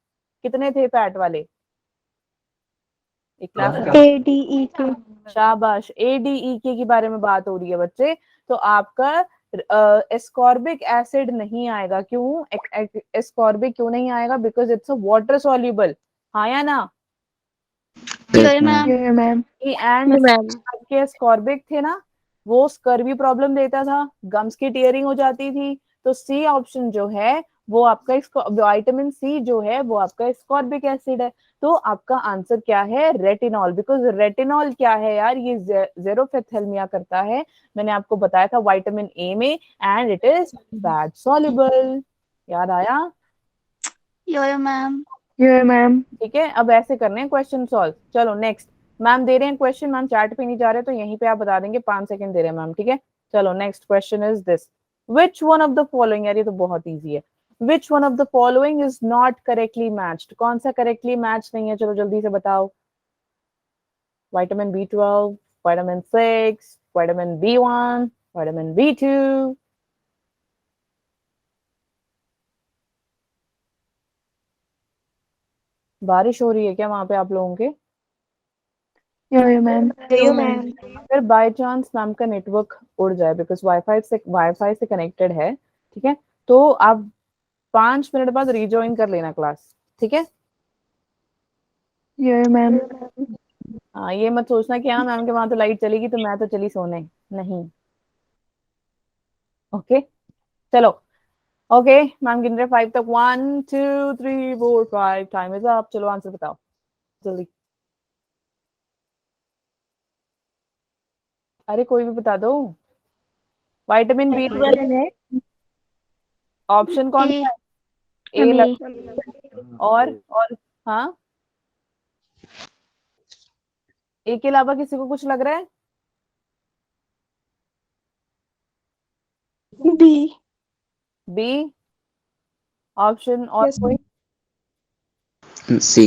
B: कितने थे फैट वाले एक क्लास में?
A: A D E K.
B: शाबाश, ADEK के बारे में बात हो रही है बच्चे। तो आपका एस्कॉर्बिक एसिड नहीं आएगा, क्यों एस्कॉर्बिक क्यों नहीं आएगा? Because it's a water soluble, हाँ या ना?
C: Yes, ma'am.
A: Yeah, ma'am.
B: And आपके एस्कॉर्बिक थे ना, वो स्कर्वी प्रॉब्लम देता था, गम्स की टीयरिंग हो जाती थी। तो सी ऑप्शन जो है वो आपका विटामिन सी जो है वो आपका एस्कॉर्बिक एसिड है। तो आपका आंसर क्या है? रेटिनॉल। बिकॉज रेटिनॉल क्या है यार, ये जेरोफेथेल्मिया करता है, मैंने आपको बताया था विटामिन ए में, and it is fat soluble. याद आया?
E: यो मैम।
A: Yeah, ma'am.
B: ठीक है, अब ऐसे करने हैं क्वेश्चन सॉल्व। चलो नेक्स्ट, मैम दे रहे हैं क्वेश्चन, मैम चैट पे नहीं जा रहे तो यहीं पे आप बता देंगे, 5 सेकंड दे रहे हैं मैम, ठीक है? चलो next question is this, which one of the following, यार ये तो बहुत इजी है, which one of the following is not correctly matched, कौन सा करेक्टली मैच नहीं है, चलो जल्दी से बताओ। Vitamin B12, vitamin 6, vitamin B1, vitamin B2। बारिश हो रही है क्या वहां पे आप लोगों के?
A: Yeah, ma'am.
E: यो मैम।
B: अगर बाय चांस मैम का नेटवर्क उड़ जाए, बिकॉज वाईफाई से कनेक्टेड है, ठीक है, तो आप 5 मिनट बाद रिज्वाइन कर लेना क्लास, ठीक है?
A: Yeah, ma'am.
B: हाँ, ये मत सोचना कि हाँ मैम के वहां तो लाइट चलेगी तो मैं तो चली सोने, नहीं। ओके, चलो। ओके, मैम गिन रहे 5 तक, 1 2 3 4 5, टाइम इज अप, चलो आंसर बताओ जल्दी। अरे कोई भी बता दो। विटामिन B12 है, ऑप्शन कौन सा है? ए और हाँ, ए के अलावा किसी को कुछ लग रहा है?
A: D.
B: बी ऑप्शन और
A: Yes,
B: कोई?
C: C.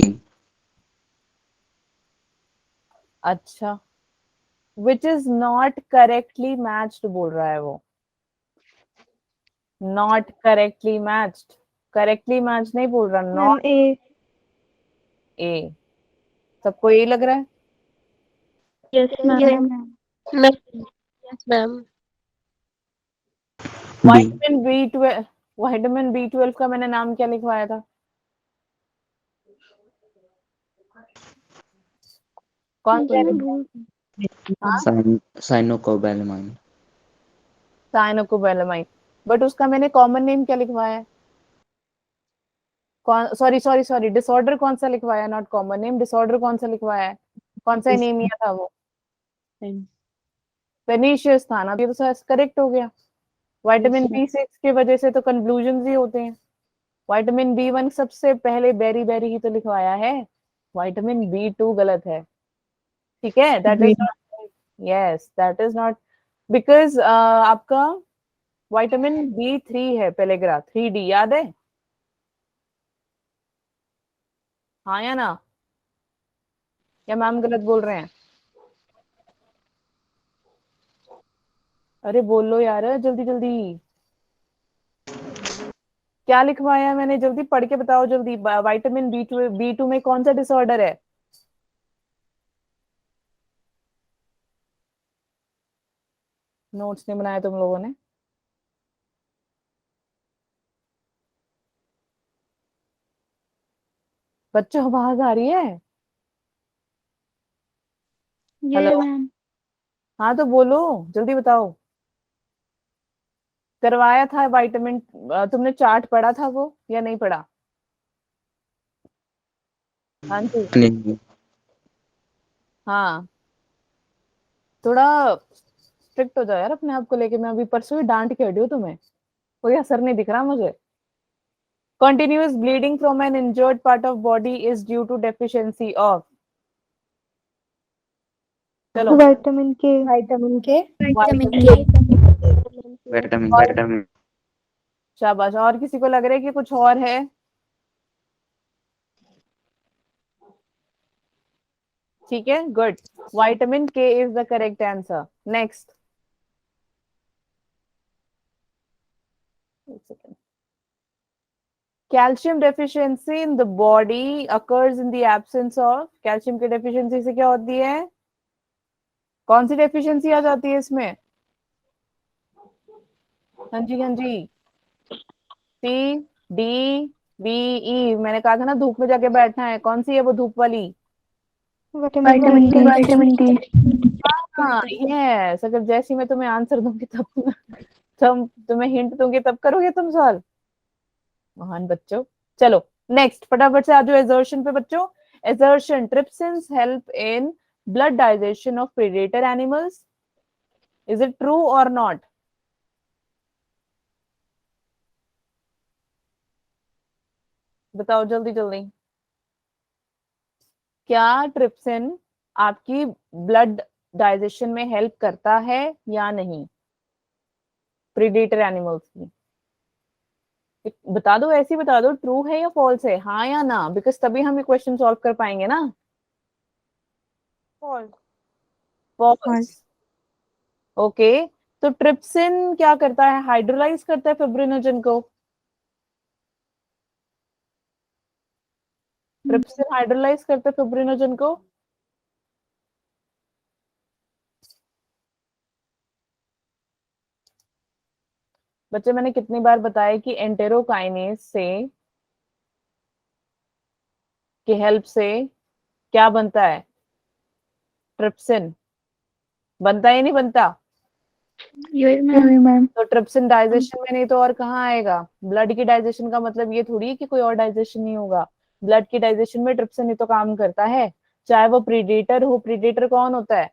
B: अच्छा, which is not correctly matched बोल रहा है वो, not correctly matched, correctly match नहीं बोल रहा,
A: ma'am.
B: नॉट।
A: A.
B: ए, सबको ए लग रहा है?
A: Yes,
E: यो
A: ma'am.
E: Ma'am. Yes ma'am.
C: B.
B: Vitamin B12 का मैंने नाम क्या लिखवाया था? कौन सा है?
C: Cyanocobalamin.
B: साइनोकोबैलामाइन, बट उसका मैंने कॉमन नेम क्या लिखवाया है? कौन, सॉरी सॉरी सॉरी, डिसऑर्डर कौन सा लिखवाया, नॉट कॉमन नेम, डिसऑर्डर कौन सा लिखवाया है? कौन सा एनीमिया था वो? पेनिशियस था ना, ये तो करेक्ट हो गया। विटामिन B6 की वजह से तो कंक्लूजन ही होते हैं। विटामिन B1 सबसे पहले बेरी बेरी ही तो लिखवाया है, विटामिन B2 गलत है, ठीक है? That is not, yes that is not, because आपका विटामिन B3 है, पेलेग्रा 3D, याद है? हाँ या ना, या मैम गलत बोल रहे हैं? अरे बोलो यार जल्दी जल्दी, क्या लिखवाया है मैंने, जल्दी पढ़ के बताओ जल्दी। विटामिन B2 में कौन सा डिसऑर्डर है? नोट्स नहीं बनाया तुम लोगों ने? बच्चों आवाज आ रही है? Hello,
E: ma'am.
B: हाँ तो बोलो, जल्दी बताओ। करवाया था विटामिन, तुमने चार्ट पढ़ा था वो या नहीं पढ़ा? हाँ जी,
C: नहीं.
B: हाँ, थोड़ा स्ट्रिक्ट हो जाओ यार अपने आप को लेके, मैं अभी परसों ही डांट के हटी हूँ तुम्हें, कोई असर नहीं दिख रहा मुझे। Continuous bleeding from an injured part of body is due to deficiency of, चलो।
A: Vitamin K.
E: विटामिन के।
B: Vitamin
C: Vitamin.
B: शाबाश, और किसी को लग रहा है कि कुछ और है? ठीक है, गुड, विटामिन के is the correct answer. Next, second. Calcium deficiency in the body occurs in the absence of, calcium की deficiency से क्या होती है? कौन सी deficiency आ जाती है इसमें? हाँ जी, हाँ जी, C, D, B, E। मैंने कहा था ना धूप में जाके बैठना है। कौन सी है वो धूप वाली?
A: Vitamin D.
B: हाँ, यस। अगर जैसी मैं तुम्हें आंसर दूंगी तब तुम्हें हिंट दूंगी तब करोगे तुम सॉल्व। महान बच्चों। चलो नेक्स्ट फटाफट से आ जाओ एजर्शन पे बच्चों। Assertion, trypsins help in blood digestion of predator animals. Is it true और नॉट? बताओ जल्दी जल्दी। क्या ट्रिप्सिन आपकी ब्लड डाइजेशन में हेल्प करता है या नहीं प्रेडेटर एनिमल्स की? बता दो, ऐसे ही बता दो, ट्रू है या फॉल्स है, हाँ या ना, बिकॉज तभी हम ये क्वेश्चन सॉल्व कर पाएंगे ना। फॉल्स। ओके, तो ट्रिप्सिन क्या करता है? हाइड्रोलाइज करता है फिब्रिनोजन को। ट्रिप्सिन हाइड्रोलाइज करता है फिब्रिनोजन को। बच्चे मैंने कितनी बार बताया कि एंटेरोकाइनेज से की हेल्प से क्या बनता है? ट्रिप्सिन बनता है या नहीं बनता?
A: मैम।
B: तो ट्रिप्सिन डाइजेशन में नहीं तो और कहाँ आएगा? ब्लड की डाइजेशन का मतलब ये थोड़ी कि कोई और डाइजेशन नहीं होगा। ब्लड की डाइजेशन में ट्रिप्सिन ही तो काम करता है, चाहे वो प्रीडेटर हो। प्रीडेटर कौन होता है?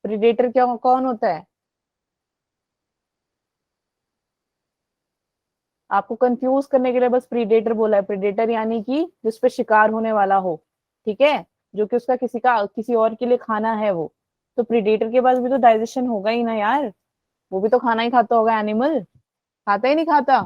B: प्रीडेटर क्या कौन होता है? आपको कंफ्यूज करने के लिए बस प्रीडेटर बोला है। प्रीडेटर यानी कि जिस पे शिकार होने वाला हो, ठीक है, जो कि उसका किसी और के लिए खाना है वो। तो प्रीडेटर के पास भी तो डाइजेशन होगा ही ना यार, वो भी तो खाना ही खाता होगा। एनिमल खाता ही नहीं खाता?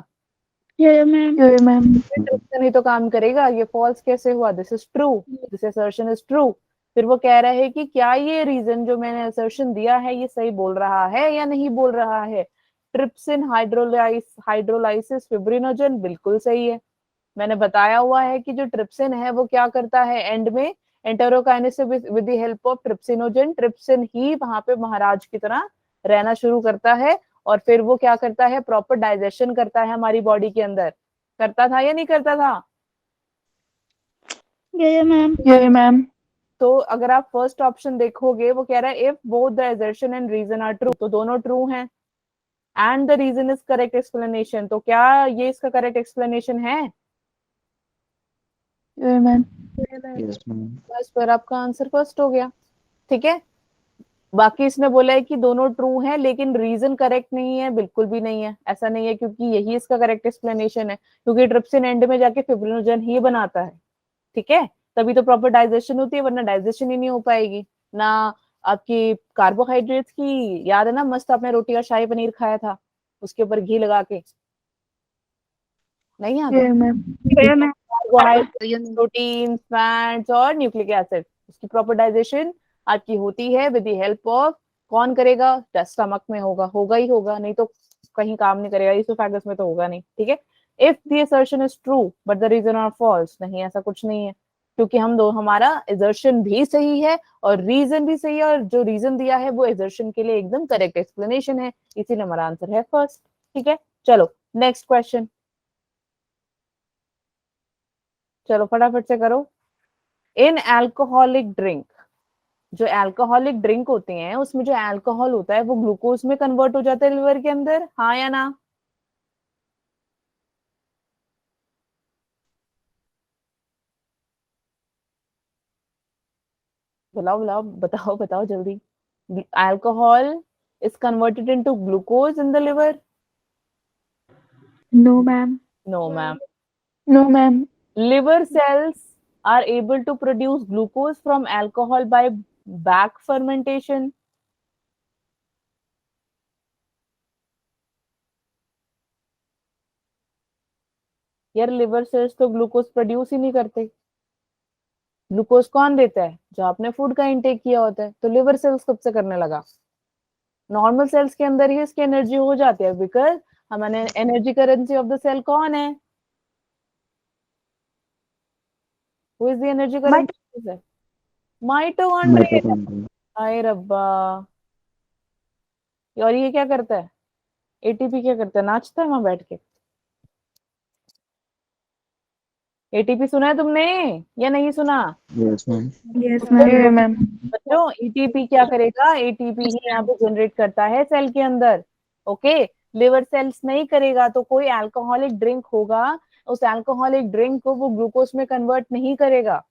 A: मैम।
B: ट्रिप्सिन ही तो काम करेगा। ये फॉल्स कैसे हुआ? This is true, this assertion is true. फिर वो कह रहा है कि क्या ये रीजन जो मैंने असर्शन दिया है ये सही बोल रहा है या नहीं बोल रहा है? ट्रिप्सिन हाइड्रोलाइसिस फिब्रिनोजन, बिल्कुल सही है। मैंने बताया हुआ है कि जो ट्रिप्सिन है वो क्या करता है एंड में, एंटेरोकाइनेस से with the help of trypsinogen, trypsin ही वहां पे महाराज की तरह रहना शुरू करता है और फिर वो क्या करता है? प्रॉपर डाइजेशन करता है हमारी बॉडी के अंदर। करता था या नहीं करता था?
A: मैम।
B: तो अगर आप फर्स्ट ऑप्शन देखोगे वो कह रहा है if both the assertion and reason are true, तो दोनों ट्रू हैं and the reason is correct explanation. तो क्या ये इसका करेक्ट एक्सप्लेनेशन है?
A: मैम।
C: Yes, ma'am.
B: बस पर आपका आंसर फर्स्ट हो गया, ठीक है। बाकी इसने बोला है कि दोनों ट्रू हैं लेकिन रीजन करेक्ट नहीं है, बिल्कुल भी नहीं है, ऐसा नहीं है, क्योंकि यही इसका करेक्ट एक्सप्लेनेशन है, क्योंकि ट्रिप्सिन एंड में जाके फिब्रिनोजन ही बनाता है, ठीक है, तभी तो प्रॉपर डाइजेशन होती है, वरना डाइजेशन ही नहीं हो पाएगी ना। आपकी कार्बोहाइड्रेट्स की याद है ना, मस्त आपने रोटी और शाही पनीर खाया था उसके ऊपर घी लगा के, नहीं याद?
A: मैम।
B: कार्बोहाइड्रेट, प्रोटीन, फैट्स और न्यूक्लिक एसिड, उसकी प्रॉपर डाइजेशन आपकी होती है विद द हेल्प ऑफ, कौन करेगा? स्टमक में होगा, होगा ही होगा, नहीं तो कहीं काम नहीं करेगा, इसोफेगस में तो होगा नहीं, ठीक है। If the assertion is true but the reason are false, नहीं ऐसा कुछ नहीं है, क्योंकि हमारा असर्शन भी सही है और रीजन भी सही है, और जो रीजन दिया है वो असर्शन के लिए एकदम करेक्ट एक्सप्लेनेशन है, इसीलिए हमारा आंसर है फर्स्ट, ठीक है। चलो नेक्स्ट क्वेश्चन, चलो फटाफट से करो। इन एल्कोहलिक ड्रिंक, जो एल्कोहलिक ड्रिंक होते हैं उसमें जो एल्कोहल होता है वो ग्लूकोज में कन्वर्ट हो जाता है लिवर के अंदर, हाँ या ना? बुलाओ बुलाओ, बताओ बताओ जल्दी। Alcohol is converted into glucose in the liver?
A: No ma'am.
B: No ma'am.
A: No ma'am.
B: Liver cells are able to produce glucose from alcohol by back fermentation. यार लिवर सेल्स तो ग्लूकोज प्रोड्यूस ही नहीं करते, ग्लूकोज कौन देता है? जो आपने food का इंटेक किया होता है, तो लिवर सेल्स कब से करने लगा? नॉर्मल सेल्स के अंदर ही इसकी एनर्जी हो जाती है, बिकॉज हमारे energy currency of the cell कौन है? Who is the energy currency? Mitochondria.
C: Mitochondria.
B: हाय रब्बा। और ये क्या करता है? एटीपी क्या करता है? नाचता है वहां बैठ के। एटीपी सुना है तुमने या नहीं सुना?
C: Yes, ma'am.
A: Yes, ma'am.
B: बच्चों एटीपी क्या करेगा? एटीपी ही यहाँ पे जनरेट करता है सेल के अंदर। ओके, लिवर सेल्स नहीं करेगा। तो कोई अल्कोहलिक ड्रिंक होगा, उस अल्कोहलिक ड्रिंक को वो ग्लूकोज में कन्वर्ट नहीं करेगा।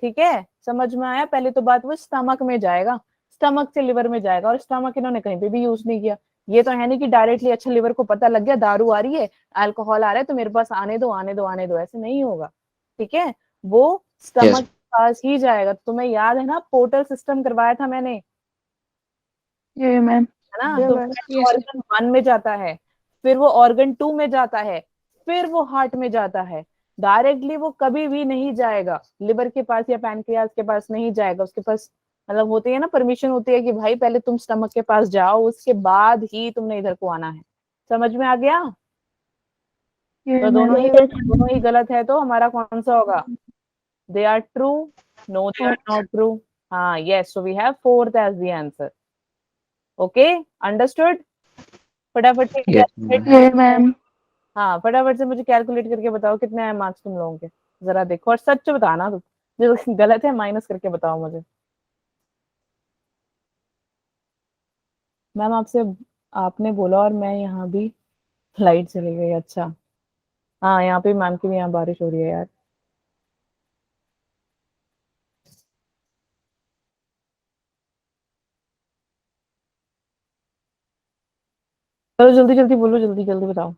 B: ठीक है, समझ में आया? पहले तो बात वो स्टमक में जाएगा, स्टमक से लिवर में जाएगा, और स्टमक इन्होंने कहीं पे भी यूज नहीं किया। ये तो है नहीं कि डायरेक्टली अच्छा लिवर को पता लग गया दारू आ रही है, अल्कोहल आ रहा है, तो मेरे पास आने दो आने दो आने दो, ऐसे नहीं होगा। ठीक है, वो स्टमक
C: Yes.
B: के पास ही जाएगा। तुम्हें याद है ना, पोर्टल सिस्टम करवाया था मैंने,
A: Yeah, ma'am.
B: है ना? तो ऑर्गन 1 में जाता है, फिर वो ऑर्गन 2 में जाता है, फिर वो हार्ट में जाता है। डायरेक्टली वो कभी भी नहीं जाएगा लिवर के पास या पैनक्रियाज के पास, नहीं जाएगा। उसके पास मतलब होती है ना, परमिशन होती है कि भाई पहले तुम स्टमक के पास जाओ, उसके बाद ही तुमने इधर को आना है। समझ में आ गया?
A: Yeah,
B: तो
A: ma'am.
B: दोनों ही गलत है, तो हमारा कौन सा होगा? They are true, no they are not true. हाँ, yes, so we have fourth as the answer. Okay, understood? फटाफट से
C: Yes,
B: calculate.
C: ma'am.
A: Yeah, ma'am.
B: हाँ, फटाफट से मुझे कैलकुलेट करके बताओ कितने हैं मार्क्स तुम लोगों के, जरा देखो, और सच बताना। तुम जो गलत है माइनस करके बताओ मुझे। मैम आपसे, आपने बोला और मैं यहाँ भी, लाइट चली गई। अच्छा, हाँ, यहाँ पे मैम की भी यहाँ बारिश हो रही है यार। चलो जल्दी जल्दी बोलो, जल्दी जल्दी बताओ।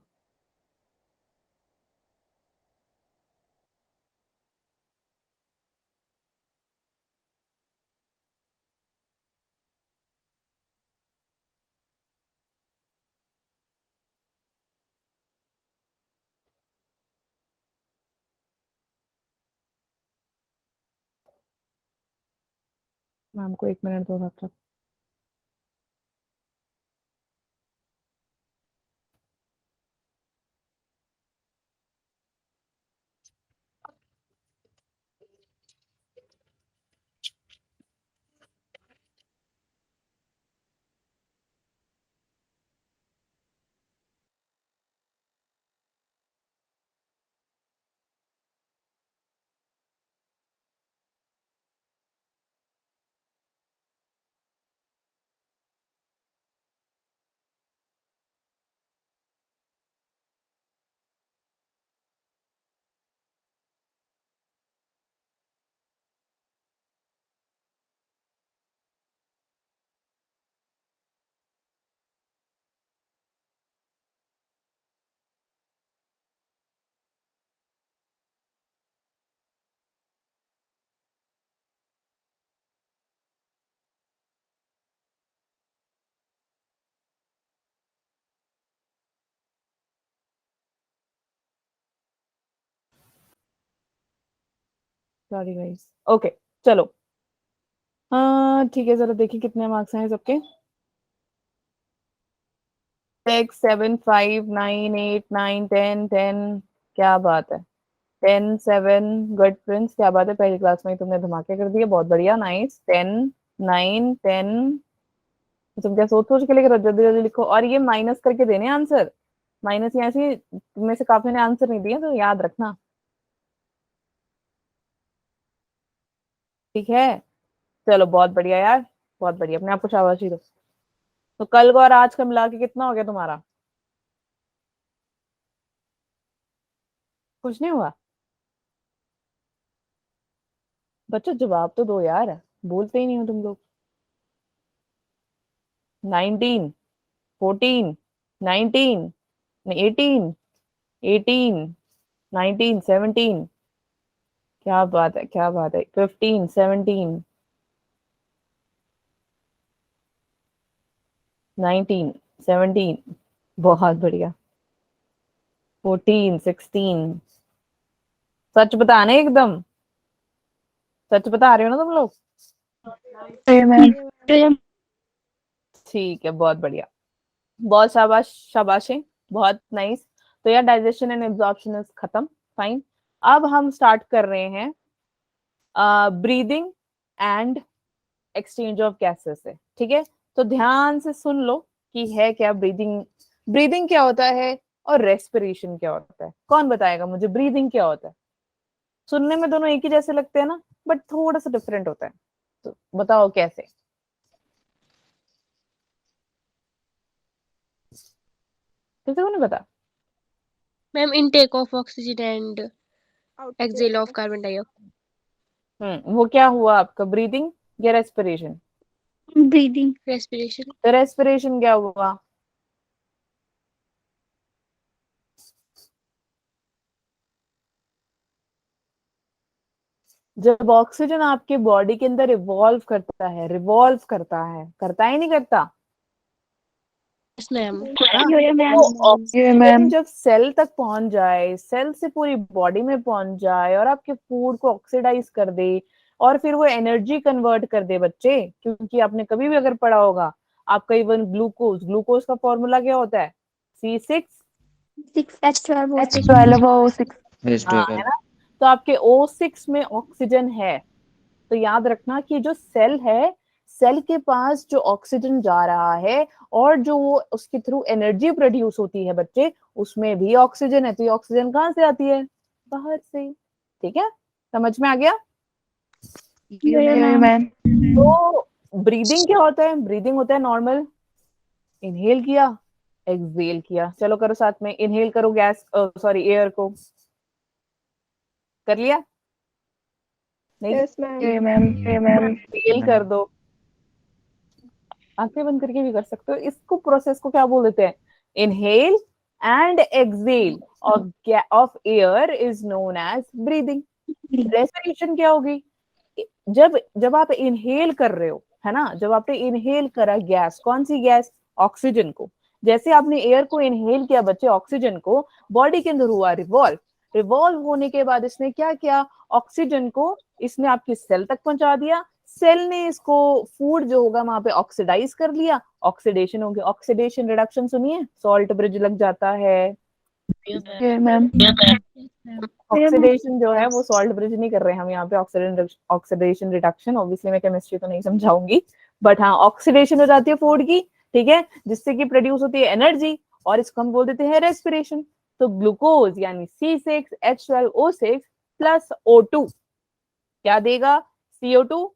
B: मैम को 1 मिनट दो तब तक। Sorry guys. ओके, चलो। हाँ ठीक है, जरा देखिए कितने मार्क्स हैं सबके। 6 7 5 9 8 9 10 10। क्या बात है, 10 7। गुड प्रिंस, क्या बात है, पहली क्लास में ही तुमने धमाके कर दिए, बहुत बढ़िया, नाइस। 10 9 10। तुम क्या सोच सोच के लेकर जल्दी जल्दी लिखो, और ये माइनस करके देने आंसर। माइनस यहाँ से तुम्हें से काफी ने आंसर नहीं दिया, तो याद रखना। ठीक है, चलो बहुत बढ़िया यार, बहुत बढ़िया। अपने आप को शाबाशी दो। तो कल को और आज का मिला के कितना हो गया तुम्हारा? कुछ नहीं हुआ? बच्चों जवाब तो दो यार, बोलते ही नहीं हो तुम लोग। 19 14 19 18 18 19 17। क्या बात है, क्या बात है। 15 17 19 17। बहुत बढ़िया। 14 16। सच बताने एकदम, सच बता रहे हो ना तुम लोग?
A: Yeah, ma'am.
B: ठीक है, बहुत बढ़िया, बहुत शाबाश, शाबाशी, बहुत नाइस। तो यार डाइजेशन एंड एब्जॉर्प्शन इज खत्म, फाइन। अब हम स्टार्ट कर रहे हैं breathing and exchange of gases से, ठीक है। तो ध्यान से सुन लो कि है क्या ब्रीदिंग, ब्रीदिंग क्या होता है और रेस्पिरेशन क्या होता है। कौन बताएगा मुझे ब्रीदिंग क्या होता है? सुनने में दोनों एक ही जैसे लगते हैं ना, बट थोड़ा सा डिफरेंट होता है, तो बताओ कैसे? किसी को नहीं पता?
E: Ma'am intake of oxygen and exhale of carbon dioxide.
B: वो क्या हुआ आपका, ब्रीदिंग या रेस्पिरेशन?
E: Breathing, respiration.
B: तो रेस्पिरेशन क्या हुआ? जब ऑक्सीजन आपके बॉडी के अंदर रिवॉल्व करता है, रिवॉल्व करता है नहीं करता?
E: Yes ma'am.
B: वो ऑक्सीजन जब सेल तक पहुंच जाए, सेल से पूरी बॉडी में पहुंच जाए और आपके फूड को ऑक्सीडाइज कर दे और फिर वो एनर्जी कन्वर्ट कर दे बच्चे, क्योंकि आपने कभी भी अगर पढ़ा होगा आपका इवन ग्लूकोज, ग्लूकोज का फॉर्मूला क्या होता है?
A: H12O6
B: हाँ, है ना। तो आपके O6 में ऑक्सीजन है, तो याद रखना कि जो सेल है, सेल के पास जो ऑक्सीजन जा रहा है और जो वो उसके थ्रू एनर्जी प्रोड्यूस होती है बच्चे, उसमें भी ऑक्सीजन है। तो ये ऑक्सीजन कहाँ से आती है? बाहर से, ठीक है, समझ में आ गया?
A: मैम।
B: तो ब्रीदिंग क्या होता है? ब्रीदिंग होता है नॉर्मल, इनहेल किया, एक्सहेल किया। चलो करो साथ में, इनहेल करो गैस, सॉरी एयर को, कर लिया? नहीं,
A: मैम।
B: एक्सहेल कर दो, आंखें बंद करके भी कर सकते हो। इसको प्रोसेस को क्या बोल देते हैं? Inhale and exhale of air is known as breathing. Respiration क्या होगी? जब जब आप इनहेल कर रहे हो, है ना, जब आपने इनहेल करा गैस, कौन सी गैस? ऑक्सीजन को। जैसे आपने एयर को इनहेल किया बच्चे, ऑक्सीजन को, बॉडी के अंदर हुआ रिवॉल्व, रिवॉल्व होने के बाद इसने क्या किया? ऑक्सीजन को इसने आपकी सेल तक पहुंचा दिया, सेल ने इसको फूड जो होगा वहां पे ऑक्सीडाइज कर लिया, ऑक्सीडेशन हो गया। ऑक्सीडेशन रिडक्शन सुनिए, सॉल्ट ब्रिज लग जाता है।
A: मैम।
B: ऑक्सीडेशन जो है वो सॉल्ट ब्रिज नहीं कर रहे हैं हम यहाँ पे, ऑक्सीडेशन रिडक्शन। ऑब्वियसली मैं केमिस्ट्री तो नहीं समझाऊंगी, बट हाँ ऑक्सीडेशन हो जाती है फूड की, ठीक है, जिससे कि प्रोड्यूस होती है एनर्जी, और इसको हम बोल देते हैं रेस्पिरेशन। तो ग्लूकोज यानी C6H12O6 प्लस O2 क्या देगा? CO2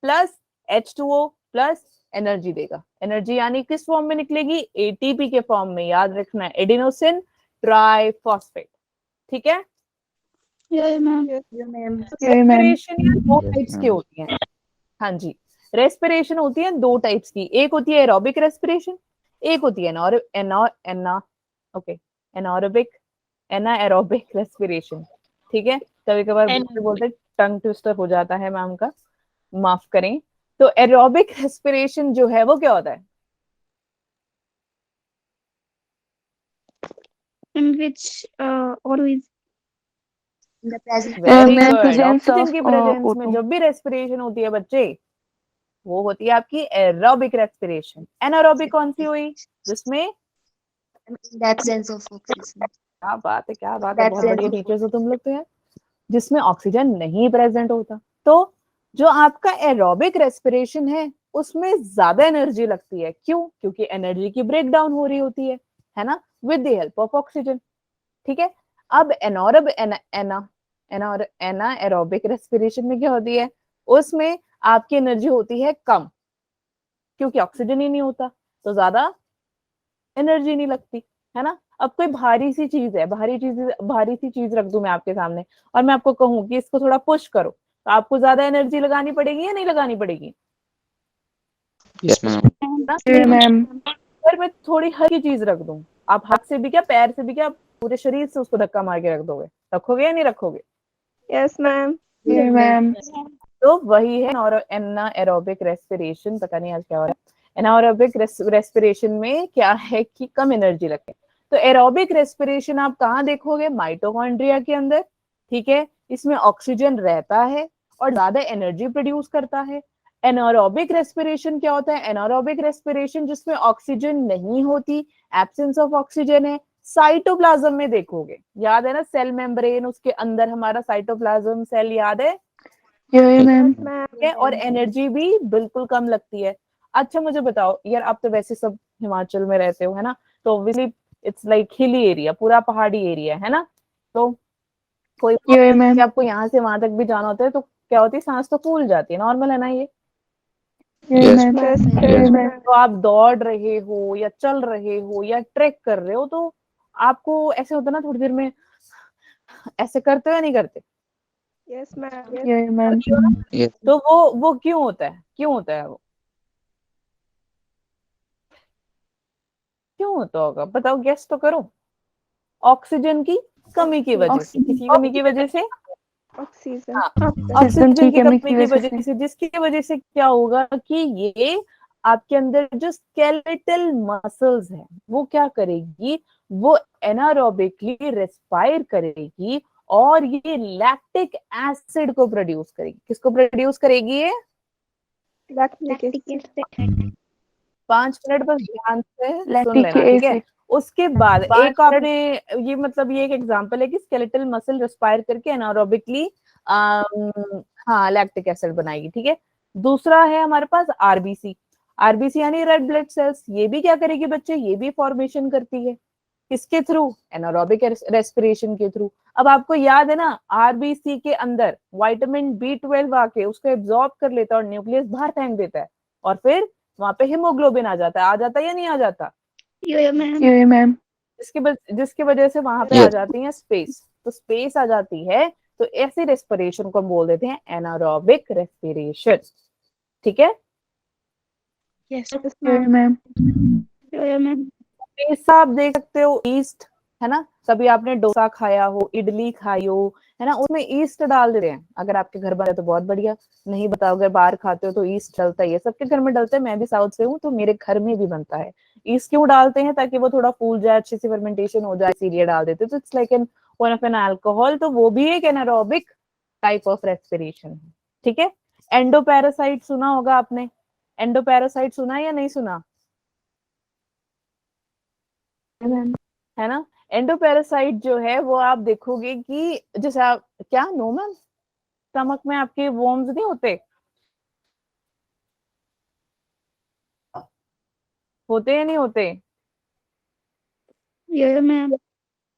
B: plus H2O plus energy देगा। एनर्जी यानी किस फॉर्म में निकलेगी? ATP के फॉर्म में, याद रखना है, एडिनोसिन ट्राइफॉस्फेट, ठीक है। रेस्पिरेशन दो टाइप्स की होती है, हाँ जी, रेस्पिरेशन होती है दो टाइप्स की, एक होती है एरोबिक रेस्पिरेशन, एक होती है एनाएरोबिक रेस्पिरेशन, ठीक है। कभी कबार बोलते टंग ट्विस्टर हो जाता है मैम का, माफ करें। तो एरोबिक रेस्पिरेशन जो है वो क्या होता है?
E: In which always
B: very
A: Presence
B: good. Oxygen
A: of
B: की प्रेजेंस में
A: O2.
B: जब भी रेस्पिरेशन होती है बच्चे, वो होती है आपकी एरोबिक रेस्पिरेशन। एनारोबिक कौन सी हुई? जिसमें
E: absence of oxygen.
B: क्या बात है, क्या बात है, बहुत बढ़िया टीचर्स हो तुम लोग तो यार, जिसमें ऑक्सीजन नहीं प्रेजेंट होता। तो जो आपका एरोबिक रेस्पिरेशन है उसमें ज्यादा एनर्जी लगती है, क्यों? क्योंकि एनर्जी की ब्रेक डाउन हो रही होती है ना, with the help of oxygen, ठीक है। अब एनाएरोबिक रेस्पिरेशन में क्या होती है? उसमें आपकी एनर्जी होती है कम, क्योंकि ऑक्सीजन ही नहीं होता, तो ज्यादा एनर्जी नहीं लगती, है ना। अब कोई भारी सी चीज है, भारी सी चीज रख दूं मैं आपके सामने और मैं आपको कहूं कि इसको थोड़ा पुश करो, तो आपको ज्यादा एनर्जी लगानी पड़ेगी या नहीं लगानी पड़ेगी?
C: Yes, ma'am.
A: मैम।
B: अगर मैं थोड़ी हल्की चीज रख दूं, आप हाथ से भी क्या, पैर से भी क्या, पूरे शरीर से उसको धक्का मार के रख दोगे, रखोगे या नहीं रखोगे?
A: Yes ma'am.
B: तो वही है एनाएरोबिक रेस्पिरेशन। पता नहीं आज क्या हो रहा है। एनाएरोबिक रेस्पिरेशन में क्या है कि कम एनर्जी लगती है। तो एरोबिक रेस्पिरेशन आप कहाँ देखोगे? माइटोकॉन्ड्रिया के अंदर, ठीक है। इसमें ऑक्सीजन रहता है और ज्यादा एनर्जी प्रोड्यूस करता है। एनारोबिक रेस्पिरेशन क्या होता है? एनारोबिक रेस्पिरेशन जिसमें ऑक्सीजन नहीं होती, एब्सेंस ऑफ ऑक्सीजन है। साइटोप्लाज्म में देखोगे, याद है ना, सेल मेम्ब्रेन, उसके अंदर हमारा साइटोप्लाज्म सेल, याद है?
A: Yeah, ma'am.
B: ठीक है, और एनर्जी भी बिल्कुल कम लगती है। अच्छा मुझे बताओ यार, आप तो वैसे सब हिमाचल में रहते हो, है ना, तो obviously it's like hilly area, पूरा पहाड़ी एरिया है ना, तो कोई
A: Yeah, ma'am.
B: आपको यहाँ से वहां तक भी जाना होता है तो क्या होती है, सांस तो फूल जाती है, नॉर्मल है ना ये।
A: Yeah,
C: Yes,
A: ma'am.
E: Yes, ma'am.
A: Yeah, ma'am.
B: तो आप दौड़ रहे हो या चल रहे हो या ट्रेक कर रहे हो तो आपको ऐसे होता है ना, थोड़ी देर में ऐसे करते हो या नहीं करते?
A: Yes, ma'am. Yeah, ma'am.
C: yes,
B: तो वो क्यों होता है? क्यों होता है वो? क्यों होता होगा बताओ, गेस तो करो। ऑक्सीजन की कमी की वजह से। किसी कमी की वजह से?
A: Oxygen.
B: हाँ,
A: Oxygen
B: ऑक्सीजन
A: की
B: की
A: कमी
B: कमी
A: की
B: की
A: वजह
B: वजह से, जिसकी वजह से क्या होगा कि ये आपके अंदर जो स्केलेटल मसल्स है वो क्या करेगी, वो एनारोबिकली रेस्पायर करेगी और ये लैक्टिक एसिड को प्रोड्यूस करेगी। किसको प्रोड्यूस करेगी ये?
A: Lactic acid.
B: 5 मिनट बस ध्यान से सुन
A: Lactic
B: लेना, ठीक है?
A: acid.
B: उसके बाद एक आपने, ये मतलब ये एक एग्जांपल है कि स्केलेटल मसल रेस्पायर करके एनारोबिकली हाँ लैक्टिक एसिड बनाएगी, ठीक है। दूसरा है हमारे पास आरबीसी। आरबीसी यानी रेड ब्लड सेल्स, ये भी क्या करेगी बच्चे, ये भी फॉर्मेशन करती है। किसके थ्रू? एनारोबिक रेस्पिरेशन के थ्रू। अब आपको याद है ना, आरबीसी के अंदर विटामिन बी12 आके उसको एब्जॉर्ब कर लेता है और न्यूक्लियस बाहर फेंक देता है, और फिर वहां पे हीमोग्लोबिन आ जाता है। आ जाता है या नहीं आ जाता?
E: Yeah, ma'am.
A: Yeah, ma'am.
B: जिसकी वजह से वहां पे आ
C: yes,
B: जाती है स्पेस। तो स्पेस आ जाती है, तो ऐसी रेस्पिरेशन को हम बोल देते हैं एनारोबिक रेस्पिरेशन, ठीक है।
E: Yes.
A: Yeah,
E: Ma'am.
A: ma'am.
E: Yeah, ma'am.
B: Space आप देख सकते हो, ईस्ट है ना, कभी आपने डोसा खाया हो, इडली खाई हो, है ना, उसमें ईस्ट डाल देते हैं। अगर आपके घर बने तो बहुत बढ़िया, नहीं बताओ अगर बाहर खाते हो तो ईस्ट डलता ही है, सबके घर में डलता है। मैं भी साउथ से हूँ तो मेरे घर में भी बनता है। ईस्ट क्यों डालते हैं? ताकि वो थोड़ा फूल जाए, अच्छी सी फर्मेंटेशन हो जाए, इसीलिए डाल देते हैं। तो it's like an one of an alcohol, तो वो भी एक एनारोबिक टाइप ऑफ रेस्पिरेशन है, ठीक है। एंडोपैरासाइट सुना होगा आपने, एंडोपैरासाइट सुना या नहीं सुना? है ना, एंडोपैरासाइट जो है वो आप देखोगे कि जैसे आप क्या नो मैम, स्टमक में आपके वॉर्म्स नहीं होते? होते या नहीं होते?
E: Yeah, ma'am.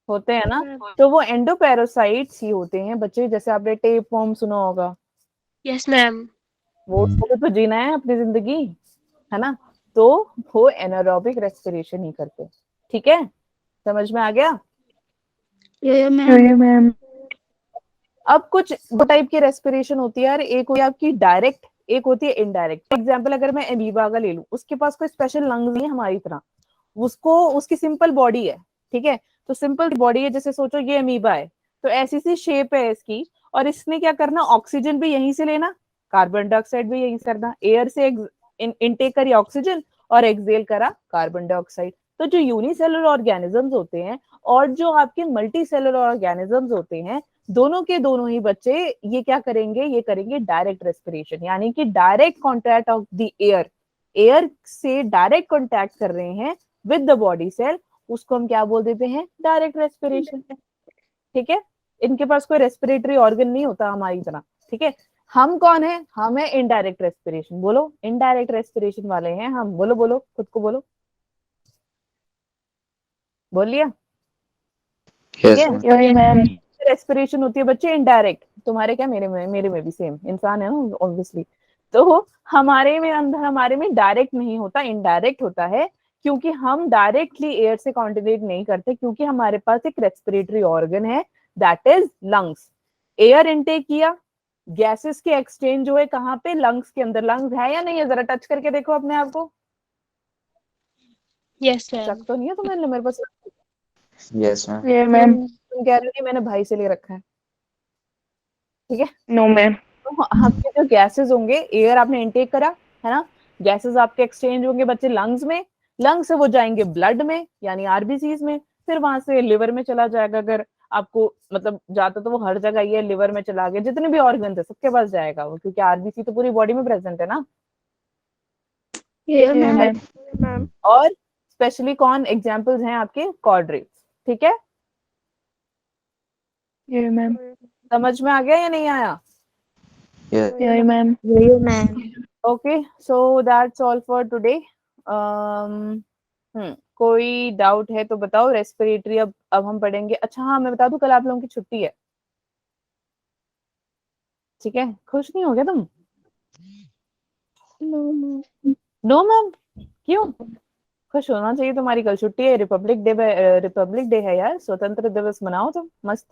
B: होते हैं ना, तो वो एंडोपैरासाइट्स ही होते हैं बच्चे। जैसे आपने टेप वॉर्म सुना होगा,
E: Yes, ma'am.
B: वो उसको तो जीना है अपनी जिंदगी, है ना, तो वो एनारोबिक रेस्पिरेशन ही करते, ठीक है। समझ में आ गया?
E: Yeah, ma'am.
A: Yeah, ma'am.
B: अब कुछ दो टाइप की रेस्पिरेशन होती है यार, एक होती है आपकी डायरेक्ट, एक होती है इनडायरेक्ट। एग्जांपल अगर मैं अमीबा का ले लूं, उसके पास कोई स्पेशल लंग्स नहीं है हमारी तरह, उसको उसकी सिंपल बॉडी है, ठीक है। तो सिंपल बॉडी है, जैसे सोचो ये अमीबा है, तो ऐसी सी शेप है इसकी, और इसने क्या करना, ऑक्सीजन भी यहीं से लेना, कार्बन डाइऑक्साइड भी यहीं से करना, एयर से इनटेक करी ऑक्सीजन और एक्सहेल करा कार्बन डाइऑक्साइड। तो जो यूनिसेलुलर ऑर्गेनिजम्स होते हैं और जो आपके मल्टी सेलुलर ऑर्गेनिजम्स होते हैं, दोनों के दोनों ही बच्चे ये क्या करेंगे, ये करेंगे डायरेक्ट रेस्पिरेशन, यानी कि direct contact of the air, air से डायरेक्ट कॉन्टैक्ट कर रहे हैं विद द बॉडी सेल, उसको हम क्या बोल देते हैं, डायरेक्ट रेस्पिरेशन, ठीक है। इनके पास कोई रेस्पिरेटरी ऑर्गन नहीं होता हमारी तरह, ठीक है। हम कौन है? हम है इनडायरेक्ट रेस्पिरेशन। बोलो, इनडायरेक्ट रेस्पिरेशन वाले हैं हम। बोलो बोलो, खुद को बोलो, बोल लिया?
C: yes,
B: है?
C: ma'am.
A: Yeah, ma'am.
B: रेस्पिरेशन होती है बच्चे इनडायरेक्ट, तुम्हारे क्या, मेरे में भी सेम इंसान है ना ऑब्वियसली। तो हमारे में अंदर, हमारे में डायरेक्ट नहीं होता, इनडायरेक्ट होता है, क्योंकि हम डायरेक्टली एयर से कॉन्टिनेट नहीं करते, क्योंकि हमारे पास एक रेस्पिरेटरी ऑर्गन है, that is lungs. Air intake किया, गैसेस के एक्सचेंज हुए कहाँ पे? लंग्स के अंदर। लंग्स है या नहीं है? जरा टच करके देखो अपने आप को।
E: Yes, ma'am.
B: शक तो नहीं है तुम्हें मेरे पास?
C: yes, ma'am.
A: Yeah, ma'am.
B: तुम कह रहे हो कि मैंने भाई से ले रखा है, ठीक है।
A: No, ma'am.
B: तो आपके जो गैसेस होंगे, एयर आपने इनटेक करा, है ना, गैसेस आपके एक्सचेंज होंगे बच्चे लंग्स में, लंग्स से वो जाएंगे ब्लड में यानी आरबीसीज में, फिर वहां से लिवर में चला जाएगा अगर आपको मतलब जाता तो वो हर जगह ही है, लिवर में चला गया, जितने भी ऑर्गन है सबके पास जाएगा वो, क्योंकि आरबीसी तो पूरी बॉडी में प्रेजेंट है ना।
E: Yeah, ma'am.
A: मैम
B: और स्पेशली कौन एग्जाम्पल्स हैं आपके, कॉर्ड ठीक है,
D: Yeah, ma'am.
B: समझ में आ गया या नहीं आया?
C: Yes.
D: Yeah, ma'am.
E: Yeah, ma'am.
B: Okay, so that's all for today. कोई डाउट है तो बताओ। रेस्पिरेटरी अब हम पढ़ेंगे। अच्छा हाँ, मैं बता दूं, कल आप लोगों की छुट्टी है, ठीक है? खुश नहीं हो गया तुम?
E: No, ma'am.
B: नो मैम, क्यों? खुश होना चाहिए, तुम्हारी कल छुट्टी है, रिपब्लिक डे है यार, स्वतंत्र दिवस मनाओ तुम मस्त।